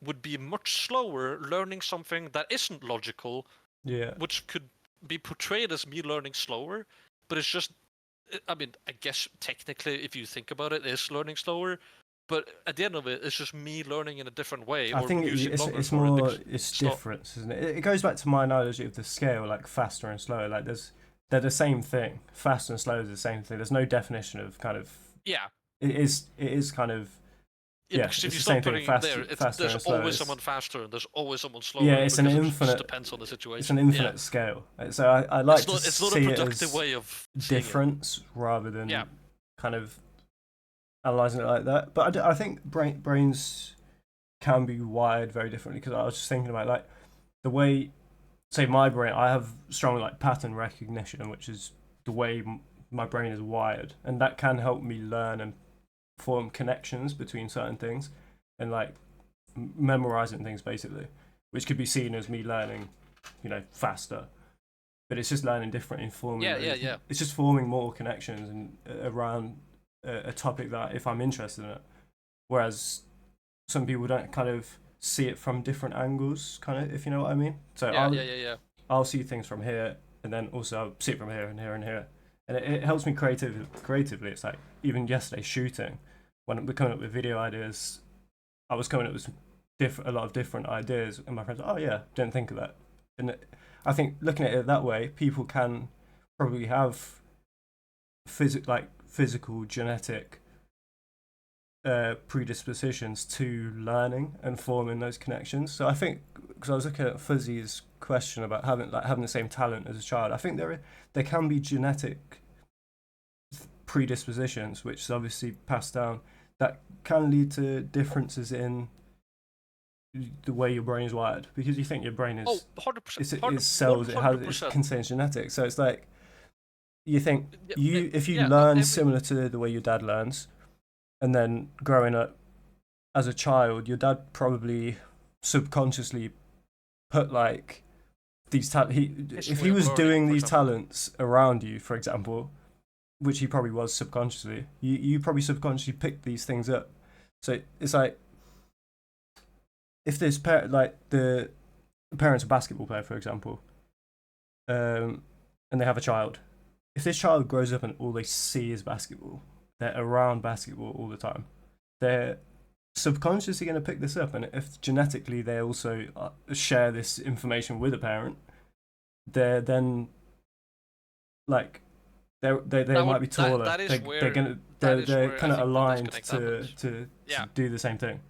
would be much slower learning something that isn't logical, Yeah, which could be portrayed as me learning slower, but it's just, I mean, I guess technically, if you think about it, is learning slower. But at the end of it, it's just me learning in a different way I or think using longer it's for it more because it's it's not. difference, isn't it? It goes back to my analogy of the scale, like faster and slower. Like they're the same thing. Fast and slow is the same thing. There's no definition of kind of Yeah, it is kind of yeah, yeah. because if It's you the same start thing. putting it there, it's Faster there's and slower. always someone faster and there's always someone Yeah, slower it's an because it just infinite. depends on the It's an situation. Yeah, infinite scale. So I like to it's not a see it productive as way of seeing it. difference rather Yeah, than kind of analyzing it like that. But I think brains can be wired very differently because I was just thinking about like the way, say, my brain. I have strong like pattern recognition, which is the way my brain is wired, and that can help me learn and form connections between certain things and like memorizing things basically. which could be seen as me learning, faster. But it's just learning different and forming. Yeah. It's just forming more connections and around a topic that if I'm interested in it. Whereas some people don't kind of see it from different angles, kind of, if you know what I mean. So Yeah. I'll see things from here, and then also I'll see it from here and here and here, and it helps me creatively. It's like even yesterday shooting, when we're coming up with video ideas, I was coming up with a lot of different ideas, and my friends, oh yeah, didn't think of that. And I think looking at it that way, people can probably have physical genetic predispositions to learning and forming those connections. So I think, because I was looking at Fuzzy's question about having the same talent as a child, I think there can be genetic predispositions which is obviously passed down that can lead to differences in the way your brain is wired, because you think your brain is 100%, it's cells, 100%. it contains genetics. So it's like you think if you yeah, learn similar to the way your dad learns, and then growing up as a child, your dad probably subconsciously put like these if he was doing these talents around you, for example, which he probably was subconsciously, you probably subconsciously picked these things up. So it's like if this the parents of basketball player, for example, and they have a child. If this child grows up and all they see is basketball, they're around basketball all the time, they're subconsciously going to pick this up. And if genetically they also share this information with a parent, they're then like they might be taller. They're kind of aligned to do the same thing.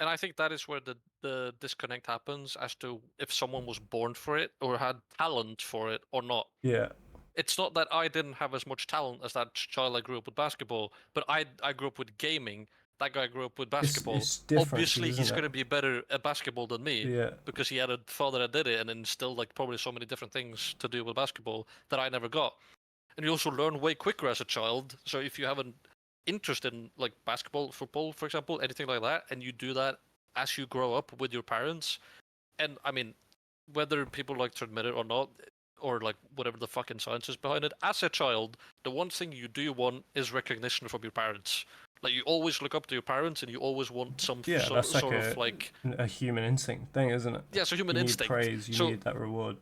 And I think that is where the disconnect happens as to if someone was born for it or had talent for it or not. Yeah. It's not that I didn't have as much talent as that child I grew up with basketball, but I grew up with gaming. That guy grew up with basketball. Obviously, he's going to be better at basketball than me because he had a father that did it and instilled like probably so many different things to do with basketball that I never got. And you also learn way quicker as a child. So if you have an interest in like basketball, football, for example, anything like that, and you do that as you grow up with your parents, and I mean, whether people like to admit it or not, or like whatever the fucking science is behind it, as a child, the one thing you do want is recognition from your parents. Like you always look up to your parents, and you always want some sort of like a human instinct thing, isn't it? Yeah, so human instinct. You need praise, you need that reward.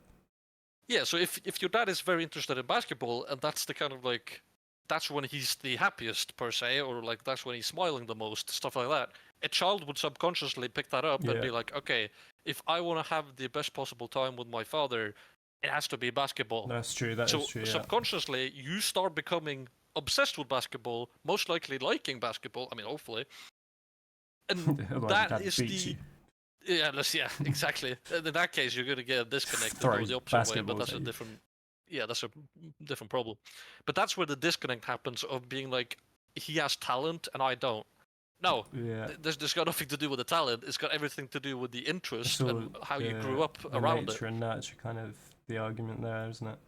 Yeah, so if your dad is very interested in basketball, and that's the kind of like that's when he's the happiest per se, or like that's when he's smiling the most, stuff like that. A child would subconsciously pick that up and be like, okay, if I want to have the best possible time with my father, it has to be basketball. That's true. That is true. Subconsciously, you start becoming obsessed with basketball, most likely liking basketball. I mean, hopefully. And that is the. Yeah, exactly. In that case, you're going to get a disconnect and go the opposite way, but that's a different. Yeah, that's a different problem. But that's where the disconnect happens of being like, he has talent and I don't. No, there's got nothing to do with the talent. It's got everything to do with the interest and how you grew up around nature and nurture, kind of the argument there, isn't it?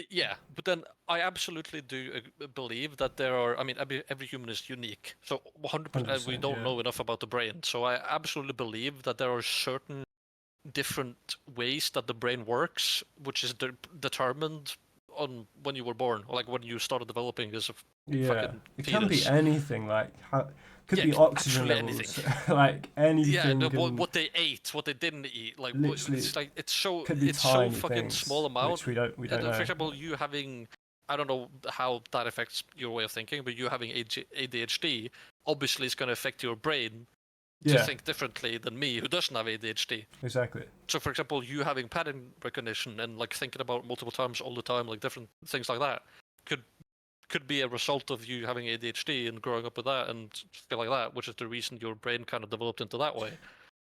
Yeah, but then I absolutely do believe that there are. I mean, every human is unique, so 100%. We don't know enough about the brain, so I absolutely believe that there are certain different ways that the brain works, which is determined on when you were born, or like when you started developing as a fucking it fetus. Can be anything, like could be oxygen levels, like anything. Yeah, what they ate, what they didn't eat, like it's like it's so fucking small amount. We don't know. For example, you having, I don't know how that affects your way of thinking, but you having ADHD obviously is going to affect your brain to think differently than me, who doesn't have ADHD. Exactly. So, for example, you having pattern recognition and like thinking about multiple times all the time, like different things like that, could be a result of you having ADHD and growing up with that and stuff like that, which is the reason your brain kind of developed into that way.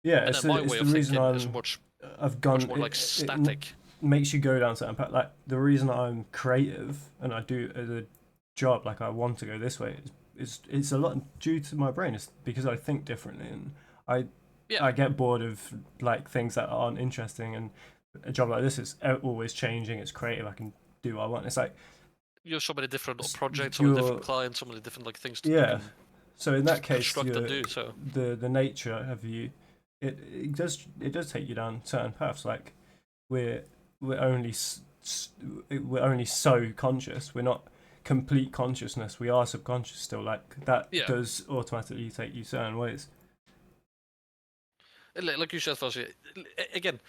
Yeah, and it's then my way of thinking is much more like static. It makes you go down certain path. Like the reason I'm creative and I do as a job, like I want to go this way, it's a lot due to my brain. It's because I think differently and I get bored of like things that aren't interesting. And a job like this is always changing. It's creative. I can do what I want. It's like. You have so many different projects, so many different clients, so many different like things to so in that case, construct and do. So the nature of you it does take you down certain paths. Like we're we're only we're only so conscious. We're not complete consciousness. We are subconscious still. Like that Yeah, does automatically take you certain ways. like you said, Fuzzy. Again,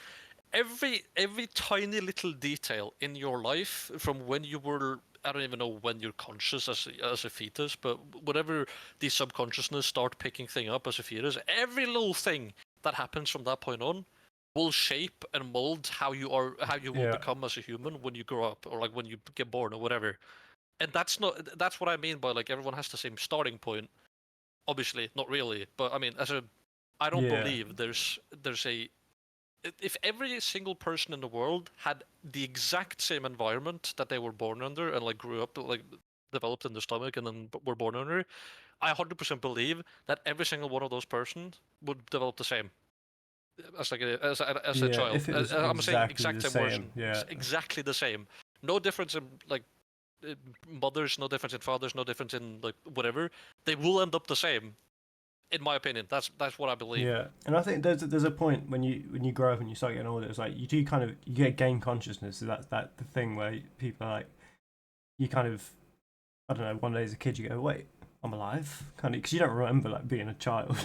every tiny little detail in your life from when you were, I don't even know when you're conscious as a fetus, but whatever the subconsciousness start picking thing up as a fetus, every little thing that happens from that point on will shape and mold how you will Yeah, become as a human when you grow up, or like when you get born or whatever. And that's what I mean by like everyone has the same starting point. Obviously not really, but I mean, I don't yeah, believe there's a if every single person in the world had the exact same environment that they were born under and like grew up, like developed in their stomach and then were born under, I 100% believe that every single one of those persons would develop the same as like as a yeah. child. If it was I'm saying exactly the exact same same, version, yeah, exactly the same. No difference in like uh, mothers, no difference in fathers, no difference in like whatever. They will end up the same, in my opinion. That's what I believe. yeah. And I think there's a point when you grow up and you start getting older. It's like you do kind of you get gain consciousness. So that's the thing where people are like you kind of I don't know. One day as a kid you go wait I'm alive kind of because you don't remember like being a child.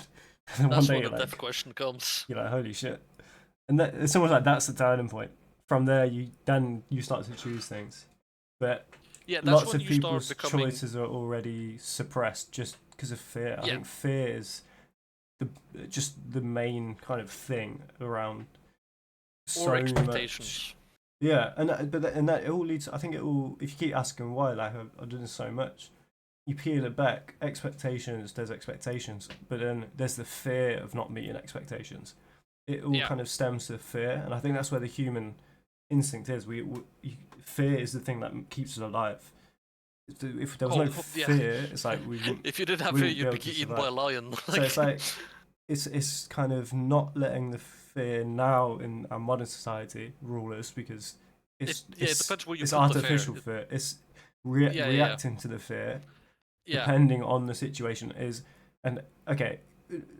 And then one That's day when the death like question comes. you're like holy shit. And it's almost like that's the turning point. From there, you start to choose things, but Yeah, that's lots when of you start people's becoming. choices are already suppressed just because of fear. I Yeah, think fear is the just the main kind of thing around or so much. expectations. Yeah, and that it all leads. I think it all. If you keep asking why, like I've done so much, you peel it back. Expectations. There's expectations, but then there's the fear of not meeting expectations. It all Yeah. kind of stems to fear, and I think that's where the human instinct is. Fear is the thing that keeps us alive. If there was no Yeah. fear, it's like If you didn't have fear, wouldn't be you'd able be to eaten by survive. a lion. So it's like it's kind of not letting the fear now in our modern society rule us because it depends where you it's put the fear. artificial fear. It's Yeah, yeah, reacting to the fear yeah. depending on the situation is and okay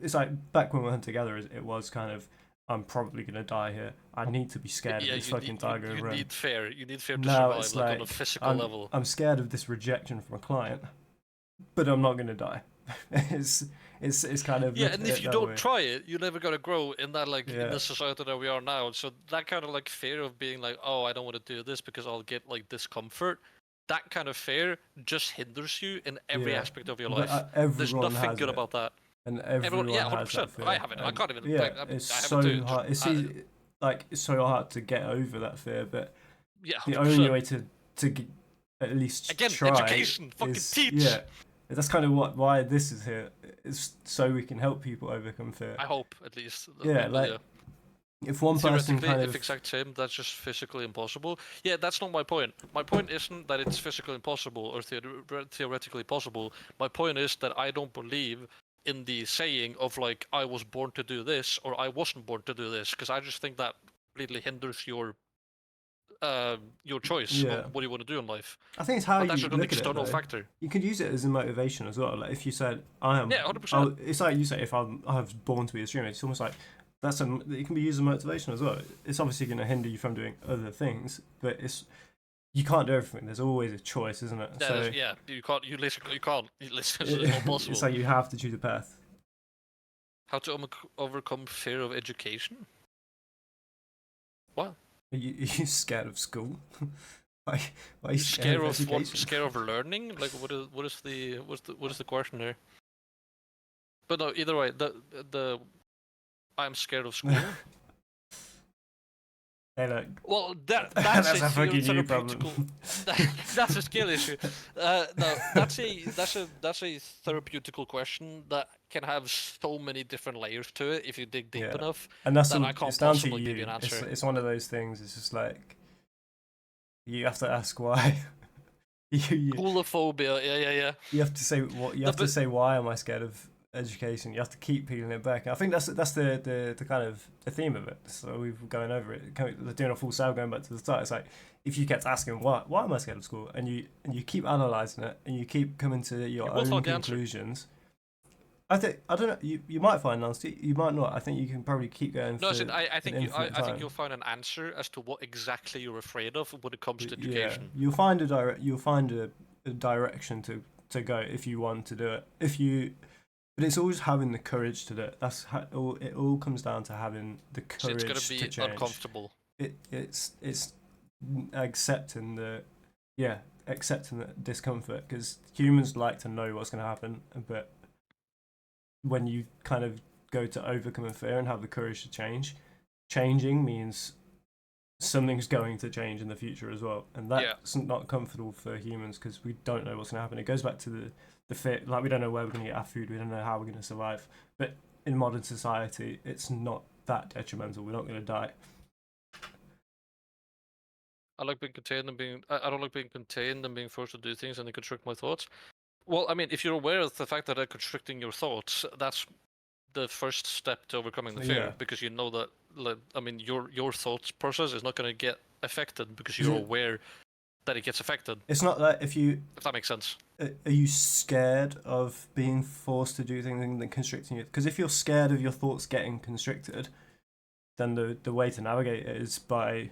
it's like back when we went together it was kind of I'm probably gonna die here. I need to be scared of Yeah, this fucking tiger you and run. need fear. You need fear to Now survive, it's like on a like physical level. I'm scared of this rejection from a client, but I'm not gonna die. it's it's kind of Yeah, look and at if it you that don't way. try it, you're never gonna grow in that like in Yeah, the society that we are now. So that kind of like fear of being like, oh, I don't want to do this because I'll get like discomfort. That kind of fear just hinders you in every yeah. aspect of your But life. There's everyone nothing has good it, about that. and Everyone, yeah, everyone hundred has that percent. I fear, have it. I and can't even yeah, like it's I have it so too. hard. It's easy, like it's so hard to get over that fear, but Yeah, the hundred only percent. way to at least Again, try education. Fucking is teach. yeah. That's kind of why this is here. It's so we can help people overcome fear. I hope at least. Yeah, But yeah, like if one person theoretically, kind if of exact same, that's just physically impossible. Yeah, that's not my point. My point isn't that it's physically impossible or theoretically possible. My point is that I don't believe in the saying of like I was born to do this or I wasn't born to do this, because I just think that completely hinders your choice of yeah, what you want to do in life. I think it's how But that's you just an look at it external though. factor. You could use it as a motivation as well. Like if you said, "I am," Yeah, 100%. it's like you say, "If I was born to be a streamer," it's almost like it can be used as motivation as well. It's obviously going to hinder you from doing other things, but you can't do everything. There's always a choice, isn't it? So Yeah, you can't. You literally you can't. It's not it's possible. like you have to choose a path. How to overcome fear of education? What? Are you scared of school? why, why are you scared Scare of of what? education? Scare of learning? Like what is the question there? But no, either way, the I'm scared of school. Hey, look, Well, that's that's a a fucking you therapeutical. problem. That's a skill issue. No, that's a therapeutical question that can have so many different layers to it if you dig deep Yeah, enough. and that's That I can't it's down to possibly give you you. an answer. It's one of those things. It's just like you have to ask why. you Holophobia. Yeah. you have to say what you No, have to but say. Why am I scared of education? You have to keep peeling it back. I think that's the kind of the theme of it. So we've going over it, doing a full sale, going back to the start. It's like if you kept asking why am I scared of school, and you keep analysing it, and you keep coming to you your will own find the answer. conclusions. I don't know. You might find an answer. You might not. I think you can probably keep going No, for as in, I an think infinite I think time. you'll find an answer as to what exactly you're afraid of when it comes to Yeah, education. you'll find a direction to go if you want to do it. But it's always having the courage to do it. It all comes down to having the It's gonna courage to be change. uncomfortable. It's accepting the yeah accepting the discomfort, because humans like to know what's going to happen, but when you kind of go to overcome a fear and have the courage to change, changing means something's going to change in the future as well, and Yeah. that's not comfortable for humans because we don't know what's going to happen. It goes back to the fear, like we don't know where we're going to get our food, we don't know how we're going to survive. But in modern society, it's not that detrimental. We're not going to die. I like being contained and being. I don't like being contained and being forced to do things and they constrict my thoughts. Well, I mean, if you're aware of the fact that they're constricting your thoughts, that's the first step to overcoming the fear, Yeah, because you know that. I mean, your thoughts process is not going to get affected because 'cause you're aware that it gets affected. it's not that If that makes sense. are you scared of being forced to do things and then constricting you? Because if you're scared of your thoughts getting constricted, then the way to navigate it is by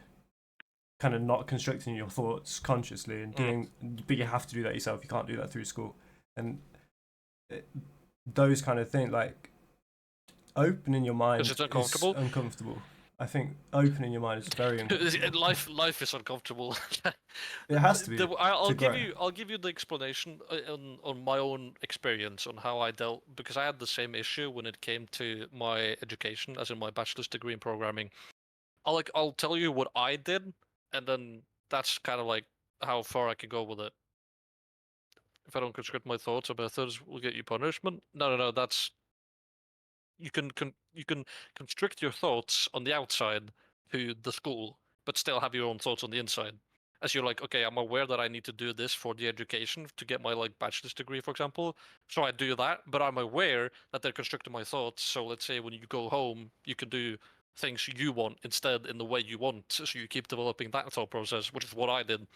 kind of not constricting your thoughts consciously and doing. But you have to do that yourself. You can't do that through school, and it, those kind of things, like opening your mind, Because it's is uncomfortable. uncomfortable. I think opening your mind is very uncomfortable. Life is uncomfortable. It has to be I'll to give grow. you the explanation on my own experience on how I dealt, because I had the same issue when it came to my education, as in my bachelor's degree in programming. I'll tell you what I did, and then that's kind of like how far I can go with it. If I don't constrict my thoughts or methods, will get you punishment. No. That's you can constrict your thoughts on the outside to the school, but still have your own thoughts on the inside. As you're like, okay, I'm aware that I need to do this for the education to get my like bachelor's degree, for example. So I do that, but I'm aware that they're constricting my thoughts. So let's say when you go home, you can do things you want instead in the way you want. So you keep developing that thought process, which is what I did.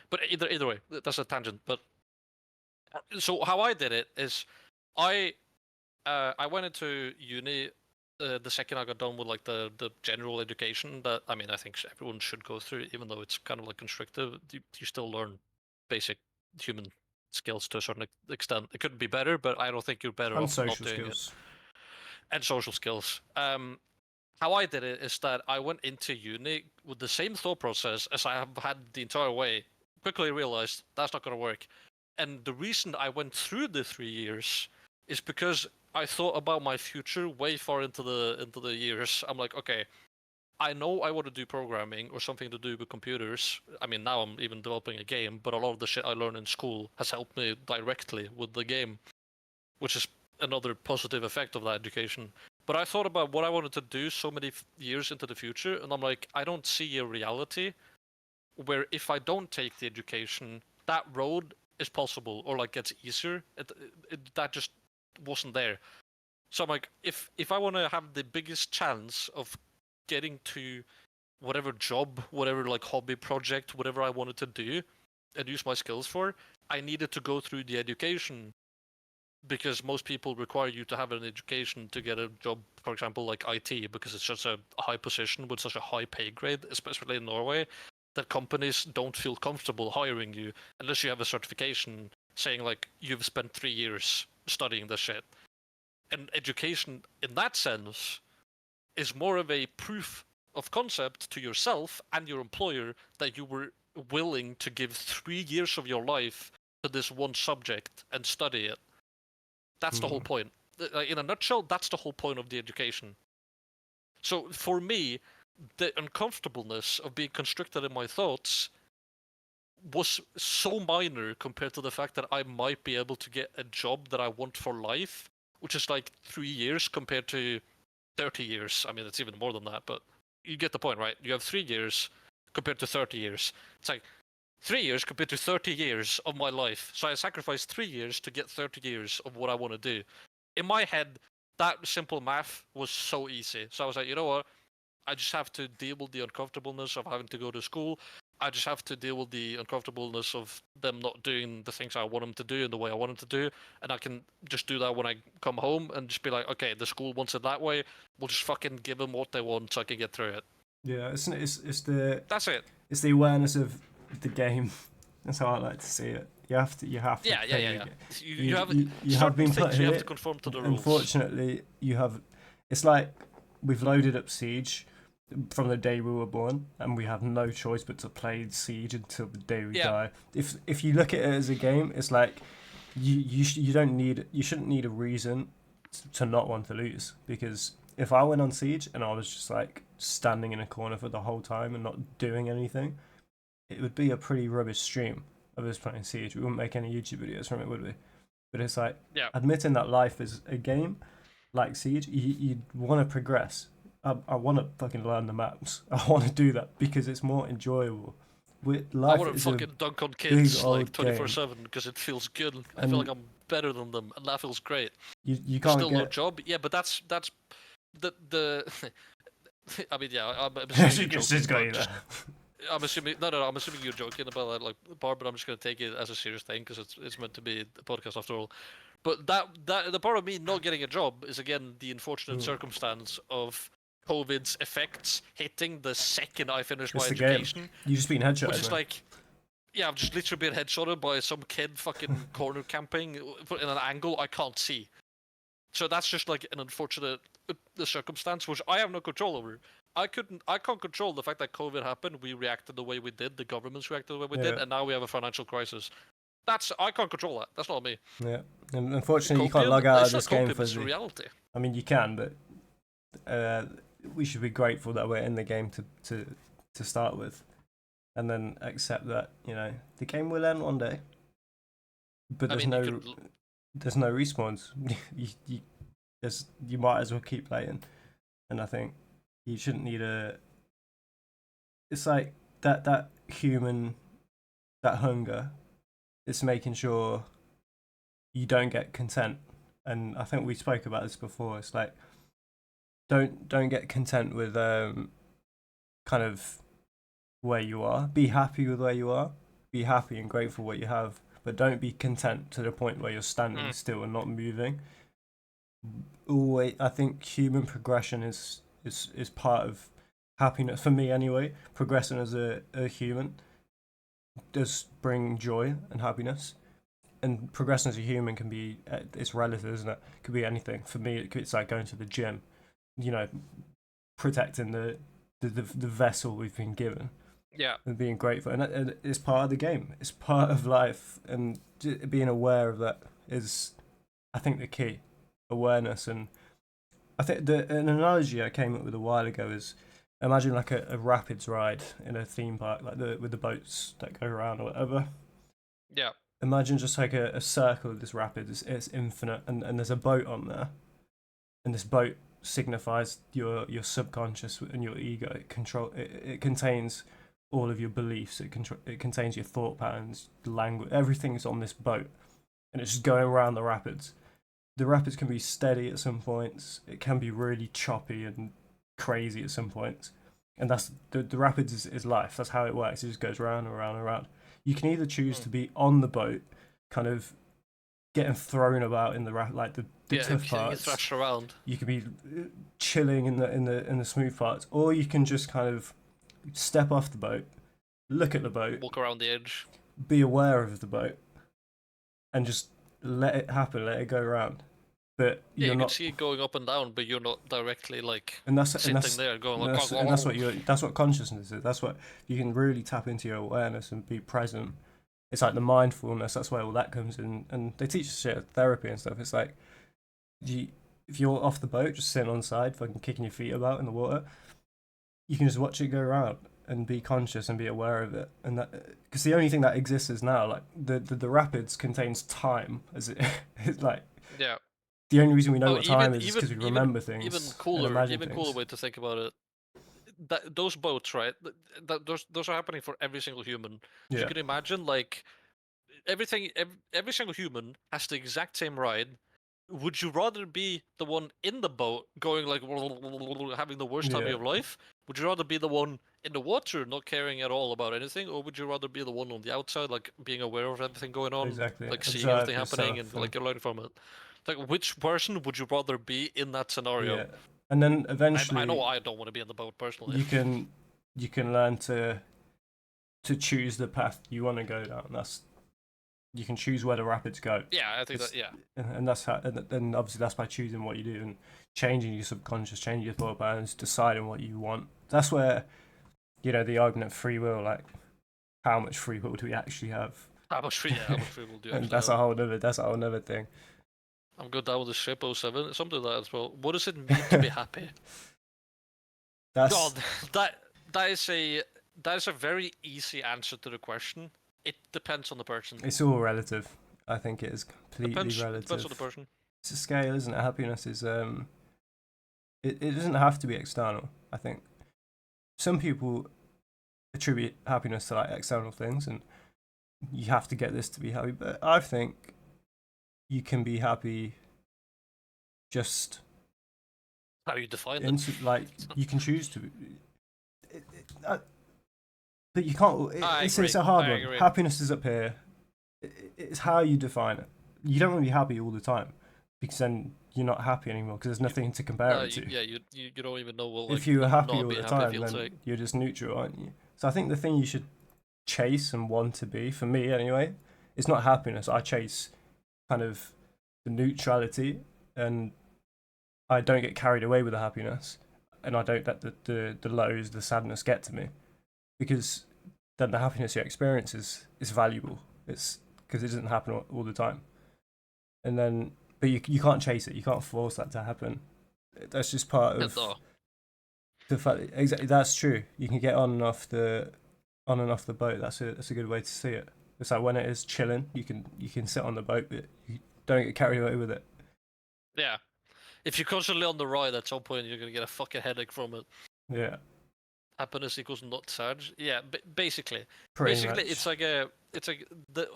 But either way, that's a tangent. But so how I did it is, I I went into uni the second I got done with like the general education that, I mean, I think everyone should go through, even though it's kind of like constrictive. You still learn basic human skills to a certain extent. It could be better, but I don't think you're better And off not social doing it. skills. And social skills. How I did it is that I went into uni with the same thought process as I have had the entire way. Quickly realized that's not going to work. And the reason I went through the 3 years is because I thought about my future way far into the years. I'm like, okay, I know I want to do programming or something to do with computers. I mean, now I'm even developing a game, but a lot of the shit I learned in school has helped me directly with the game, which is another positive effect of that education. But I thought about what I wanted to do so many years into the future, and I'm like, I don't see a reality where if I don't take the education, that road is possible or like gets easier. That just wasn't there. So I'm like, if I want to have the biggest chance of getting to whatever job, whatever like hobby project, whatever I wanted to do and use my skills for, I needed to go through the education, because most people require you to have an education to get a job, for example, like IT, because it's such a high position with such a high pay grade, especially in Norway, that companies don't feel comfortable hiring you unless you have a certification saying like you've spent 3 years studying this shit. And education, in that sense, is more of a proof of concept to yourself and your employer that you were willing to give 3 years of your life to this one subject and study it. That's the whole point. In a nutshell, that's the whole point of the education. So for me, the uncomfortableness of being constricted in my thoughts was so minor compared to the fact that I might be able to get a job that I want for life, which is like 3 years compared to 30 years. I mean, it's even more than that, but you get the point, right? You have 3 years compared to 30 years. It's like 3 years compared to 30 years of my life. So I sacrificed 3 years to get 30 years of what I want to do. In my head, that simple math was so easy. So I was like, you know what? I just have to deal with the uncomfortableness of having to go to school. I just have to deal with the uncomfortableness of them not doing the things I want them to do in the way I want them to do, and I can just do that when I come home and just be like, okay, the school wants it that way. We'll just fucking give them what they want so I can get through it. Yeah, it's the That's it. it's the awareness of the game. That's how I like to see it. You have to Yeah. play the game. You have you have certain been put things you here. have to conform to the rules. Unfortunately, you have. It's like we've loaded up Siege from the day we were born, and we have no choice but to play Siege until the day we die. If you look at it as a game, it's like you shouldn't need a reason to not want to lose, because if I went on Siege and I was just like standing in a corner for the whole time and not doing anything, it would be a pretty rubbish stream of us playing Siege. We wouldn't make any YouTube videos from it, would we? But it's like admitting that life is a game like Siege, you want to progress. I want to fucking learn the maps. I want to do that because it's more enjoyable. I want to fucking dunk on kids like 24/7 because it feels good. I feel like I'm better than them, and that feels great. You can't still get... no job, yeah, but that's the. I mean, yeah, I'm assuming I'm assuming you're joking about that, like, part, but I'm just gonna take it as a serious thing because it's meant to be a podcast after all. But that the part of me not getting a job is again the unfortunate circumstance of COVID's effects hitting the second I finished my education. You just been headshotted. Which is like, yeah, I've just literally been headshotted by some kid fucking corner camping in an angle I can't see. So that's just like an unfortunate circumstance which I have no control over. I can't control the fact that COVID happened. We reacted the way we did. The governments reacted the way we did, and now we have a financial crisis. I can't control that. That's not me. Yeah, and unfortunately, you can't log out of this game for the reality. I mean, you can, but we should be grateful that we're in the game to start with, and then accept that the game will end one day. But there's no respawns. You might as well keep playing, and I think you shouldn't need a. It's like that human, that hunger. It's making sure you don't get content, and I think we spoke about this before. It's like don't get content with kind of where you are. Be happy with where you are. Be happy and grateful what you have, but don't be content to the point where you're standing still and not moving. Always, I think human progression is part of happiness for me anyway. Progressing as a human does bring joy and happiness, and progressing as a human can be, it's relative, isn't it? It could be anything. For me, it's like going to the gym, protecting the vessel we've been given, and being grateful, and it's part of the game. It's part of life, and being aware of that is, I think, the key. Awareness. And I think an analogy I came up with a while ago is, imagine like a rapids ride in a theme park, like with the boats that go around or whatever. Yeah. Imagine just like a circle of this rapids. It's infinite, and there's a boat on there, and this boat signifies your subconscious and your ego. It contains all of your beliefs. It contains your thought patterns, language. Everything's on this boat, and it's just going around the rapids. The rapids can be steady at some points. It can be really choppy and crazy at some points, and that's the rapids is life. That's how it works. It just goes round and round and round. You can either choose to be on the boat, kind of getting thrown about in the like the tough parts. Thrashed around. You can be chilling in the smooth parts, or you can just kind of step off the boat, look at the boat, walk around the edge, be aware of the boat, and just let it happen, let it go around. But you can see it going up and down, but you're not directly sitting there going that's what consciousness is. That's what you can really tap into your awareness and be present. It's like the mindfulness. That's where all that comes in, and they teach us shit at therapy and stuff. It's like if you're off the boat, just sitting on the side, fucking kicking your feet about in the water, you can just watch it go around and be conscious and be aware of it. And that, because the only thing that exists is now. Like the rapids contains time, as it's like the only reason we know what time is because we remember things. Even cooler way to think about it. Those boats, right? Those are happening for every single human. So you can imagine, like, every single human has the exact same ride. Would you rather be the one in the boat going like having the worst time of your life, Would you rather be the one in the water, not caring at all about anything, or would you rather be the one on the outside, like being aware of everything going on, Exactly. like seeing Observe everything happening yourself and like you're learning from it? Like, which person would you rather be in that scenario? yeah. And then I eventually know I don't want to be in the boat personally. you can learn to choose the path you want to go down. That's you can choose where the rapids go. Yeah, I think It's- that. Yeah, And that's how, and obviously that's by choosing what you do and changing your subconscious, changing your thought patterns, deciding what you want. That's where, the argument of free will, like how much free will do we actually have? how much free? Yeah, how much free will do you And actually that's have? a whole other thing. I'm good down with the ship 07, something like that as well. What does it mean to be happy? That's God, that that is a very easy answer to the question. It depends on the person. it's all relative. I think it is completely Depends relative. on the person. It's a scale, isn't it? Happiness is it doesn't have to be external. I think some people attribute happiness to like external things, and you have to get this to be happy. But I think you can be happy just How you define it? like you can choose to. But you can't. It's a hard I one. agree. Happiness is up here. It's how you define it. You don't want to be happy all the time because then you're not happy anymore because there's nothing to compare it to. You don't even know what. Like, If you were happy not all being the happy time, feels then like. you're just neutral, aren't you? So I think the thing you should chase and want to be, for me anyway, it's not happiness. I chase kind of the neutrality, and I don't get carried away with the happiness, and I don't let the lows, the sadness get to me, because then the happiness you experience is valuable. It's because it doesn't happen all the time, and then but you can't chase it. You can't force that to happen. That's just part of No. the fact. Exactly, that's true. You can get on and off the boat. That's a good way to see it. It's like when it is chilling, you can sit on the boat, but you don't get carried away with it. Yeah. If you're constantly on the ride, at some point you're gonna get a fucking headache from it. Yeah, Happiness equals not sad. Yeah, basically. pretty Basically, much. it's like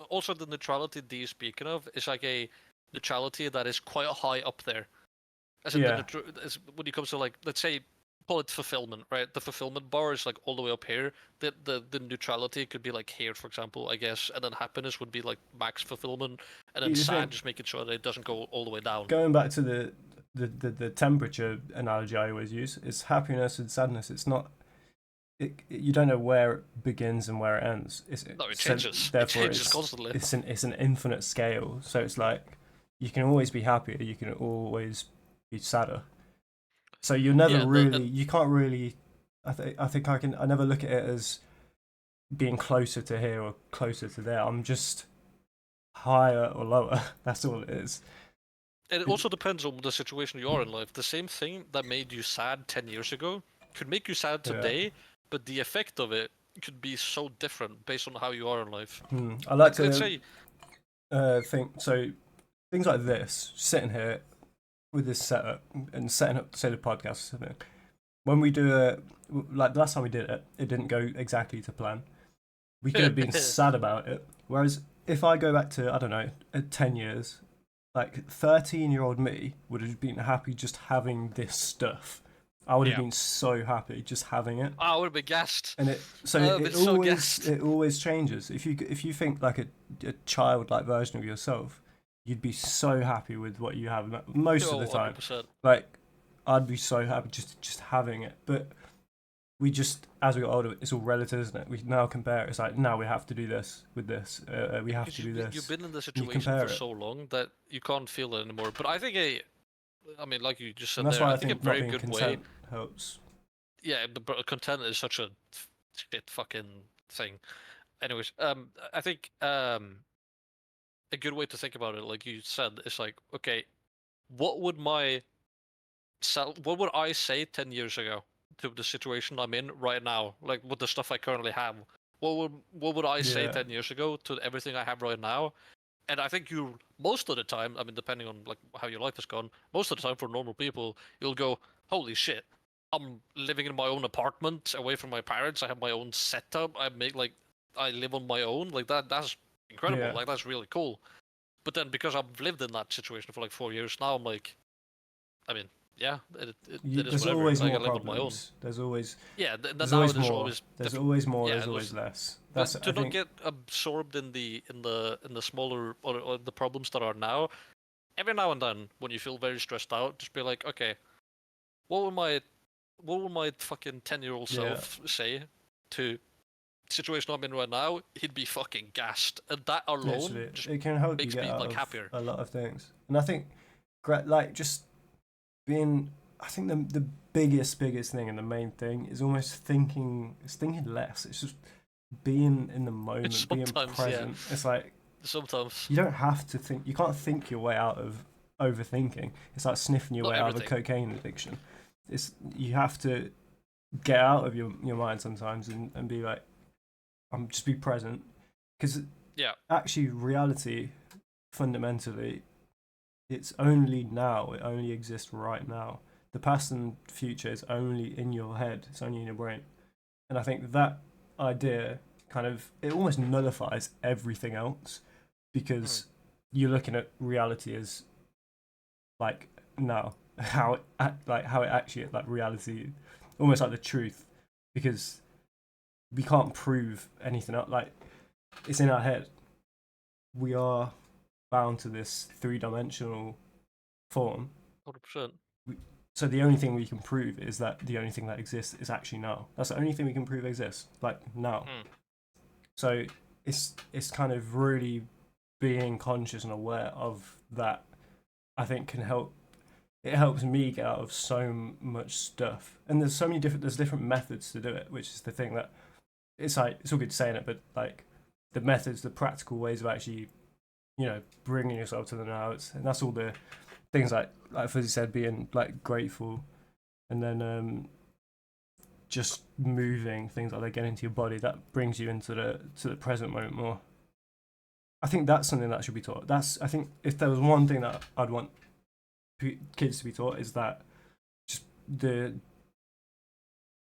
also the neutrality D you're speaking of is like a neutrality that is quite high up there. As in Yeah. as when it comes to like, let's say, call it fulfillment, right? The fulfillment bar is like all the way up here. The neutrality could be like here, for example, I guess, and then happiness would be like max fulfillment, and then You sad think- just making sure that it doesn't go all the way down. Going back to the temperature analogy I always use, it's happiness and sadness. It's not. You don't know where it begins and where it ends. No, it changes. It changes constantly. It's an infinite scale. So it's like you can always be happier. You can always be sadder. So you're never you can't really. I think I never look at it as being closer to here or closer to there. I'm just higher or lower. That's all it is. And it also depends on the situation you are in life. The same thing that made you sad 10 years ago could make you sad today, but the effect of it could be so different based on how you are in life. I like to let's say, think so. Things like this, sitting here with this setup and setting up, say, the podcast or something. When we do like the last time we did it, it didn't go exactly to plan. We could have been sad about it. Whereas if I go back to, I don't know, 10 years, like 13-year-old me would have been happy just having this stuff. I would have been so happy just having it. I would have been gassed. And it always changes. If you think like a childlike version of yourself, you'd be so happy with what you have most of the time. 100%. Like I'd be so happy just having it. But we just, as we got older, it's all relative, isn't it? We now compare it. It's like, now we have to do this with this. We have to do this. You've been in the situation for so long that you can't feel it anymore. But I think like you just said and that's there, why I think a very not being good way. content helps. Yeah, but content is such a shit fucking thing. Anyways, I think a good way to think about it, like you said, is like, okay, what would I say 10 years ago to the situation I'm in right now, like with the stuff I currently have? What would I say 10 years ago to everything I have right now? And I think you, most of the time, I mean, depending on like how your life has gone, most of the time for normal people, you'll go, holy shit, I'm living in my own apartment away from my parents. I have my own setup. I live on my own. Like that's incredible. Yeah. Like that's really cool. But then because I've lived in that situation for like 4 years now, I'm like, I mean, yeah, it is There's whatever. always Like I more live on my own. problems. There's always Yeah, there's now always there's more. always There's different. always more. Yeah, There's always less. That's but I to not think. get absorbed in the smaller or the problems that are now. Every now and then, when you feel very stressed out, just be like, okay, what would my fucking 10-year-old Yeah, self say to the situation I'm in right now? He'd be fucking gassed, and that alone literally, just it can help you makes get me out like of happier. a lot of things. And I think, like just being, I think the biggest thing and the main thing is almost thinking. It's thinking less. It's just being in the moment, being Sometimes, yeah, present. It's like sometimes you don't have to think. You can't think your way out of overthinking. It's like sniffing your not way out of a everything. cocaine addiction. It's you have to get out of your mind sometimes and be like, just be present because Yeah, actually reality fundamentally it's only now. It only exists right now. The past and future is only in your head. It's only in your brain. And I think that idea kind of it almost nullifies everything else mm. because you're looking at reality as like now how how it actually like reality almost like the truth because we can't prove anything up like it's in our head. We are bound to this three-dimensional form. 100%. So the only thing we can prove is that the only thing that exists is actually now. That's the only thing we can prove exists, like now. Mm. So it's kind of really being conscious and aware of that. I think can help. It helps me get out of so much stuff, and there's so many different. There's different methods to do it, which is the thing that it's like it's all good saying it, but like the methods, the practical ways of actually, bringing yourself to the now. And that's all the things like Fuzzy said, being like grateful, and then just moving things like that, getting into your body that brings you into the present moment more. I think that's something that should be taught. I think if there was one thing that I'd want kids to be taught is that just the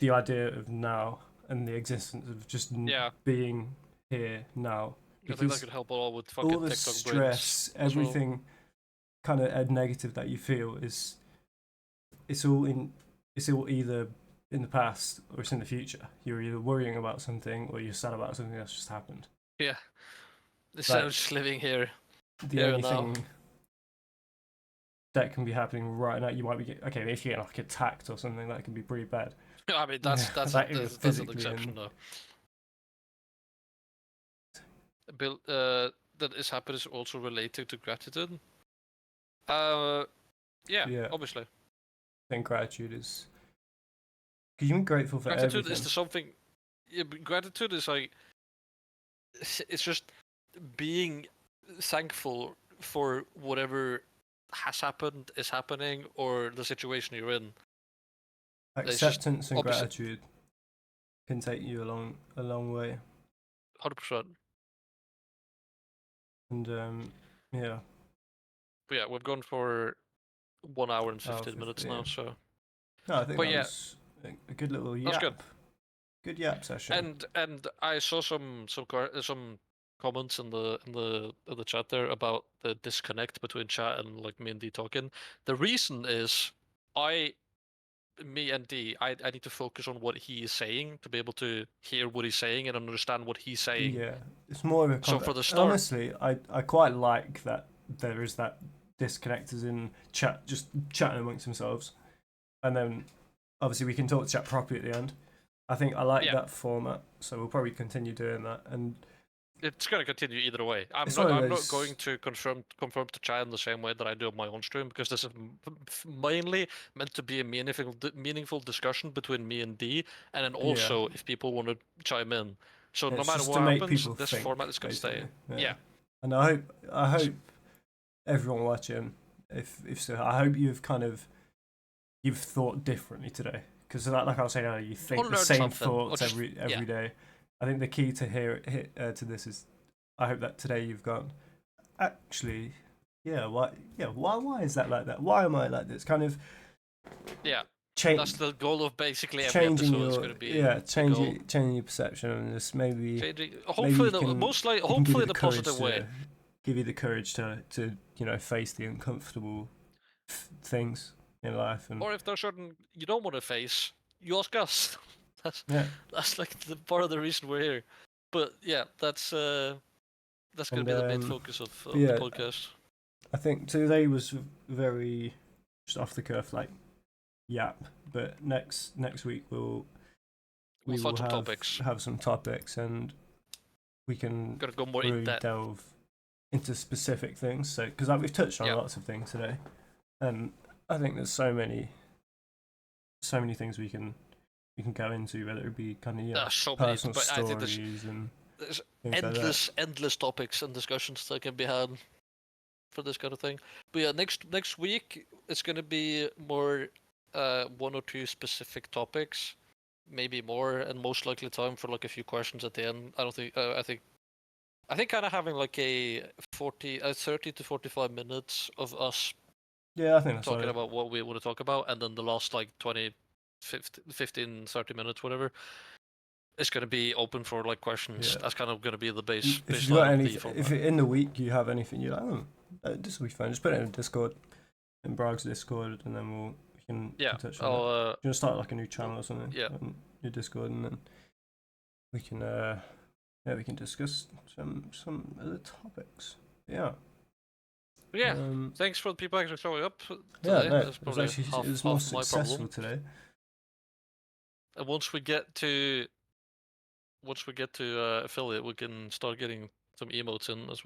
idea of now and the existence of just Yeah, being here now I think that because could help a lot with all fucking the TikTok brains stress, as well. everything kind of negative that you feel is it's all in it's all either in the past or it's in the future. You're either worrying about something or you're sad about something that's just happened. Yeah, instead of Like just living here, the here only and now. thing that can be happening right now, you might be okay if you get like attacked or something that can be pretty bad. I mean, that's Like that's an physically exception and though. Bill, that is happiness also related to gratitude? Uh, yeah, yeah, obviously. then gratitude is because you're grateful for Gratitude is everything. the something. Yeah, but gratitude is like it's just being thankful for whatever has happened, is happening, or the situation you're in. It's just Acceptance and opposite, gratitude can take you a long way. 100%. And yeah, But yeah, we've gone for 1 hour and 15 minutes 15. now, so. No, I think But that yeah, was a good little that's good. yap. Good yap session. And I saw some comments in the chat there about the disconnect between chat and like me and D talking. The reason is me and D, I need to focus on what he is saying to be able to hear what he's saying and understand what he's saying. Yeah, it's more of a So for the and start, honestly, I quite like that there is that disconnect as in chat, just chatting amongst themselves, and then obviously we can talk to chat properly at the end. I think I like yeah, that format, so we'll probably continue doing that. And it's gonna continue either way. it's one of I'm not those. going to confirm to chat in the same way that I do on my own stream because this is mainly meant to be a meaningful discussion between me and D, and then Yeah, also if people want to chime in. So no it's matter just what to make happens, people this think, format is gonna basically. stay. Yeah, Yeah, and I hope everyone watching, if so, I hope you've thought differently today because like I was saying earlier, you or think the learn same something, or thoughts just every day. I think the key to to this is I hope that today you've gone actually why is that like that, why am I like this, kind of yeah. change That's the goal of basically every changing episode. Is your going to be the goal. changing your perception and just maybe Changing, you hopefully, can it can give hopefully you in the a courage positive way. to give you the courage to face the uncomfortable things. in life, and Or if there's certain you don't want to face, you ask us. yeah, That's like the part of the reason we're here. But yeah, that's gonna and be the main focus of the yeah, podcast. I think today was very just off the cuff, like yap. But next week We'll we will find some topics. have some topics, and we can Gotta go more in really depth. delve into specific things. So because like we've touched on Yeah. lots of things today, and I think there's so many things we can go into, whether it be kind of So many, personal but I think stories and there's things like that. endless topics and discussions that can be had for this kind of thing. But yeah, next week it's gonna be more one or two specific topics, maybe more, and most likely time for like a few questions at the end. I don't think I think kind of having like a 30 to 45 minutes of us Yeah, I think that's talking right. about what we want to talk about, and then the last like 20, 15, 30 minutes, whatever, it's going to be open for like questions. Yeah. That's kind of going to be the If you've baseline got of any, the format. if in the week you have anything you're like, this will be fun, just put it in Discord, in Brag's Discord, and then we can touch on it. You're gonna start like a new channel or something. Yeah. On your Discord, and then we can we can discuss some of the topics. Yeah. Yeah. Thanks for the people actually showing up today. Yeah, no, That's probably it was more successful today. And once we get to affiliate, we can start getting some emotes in as well.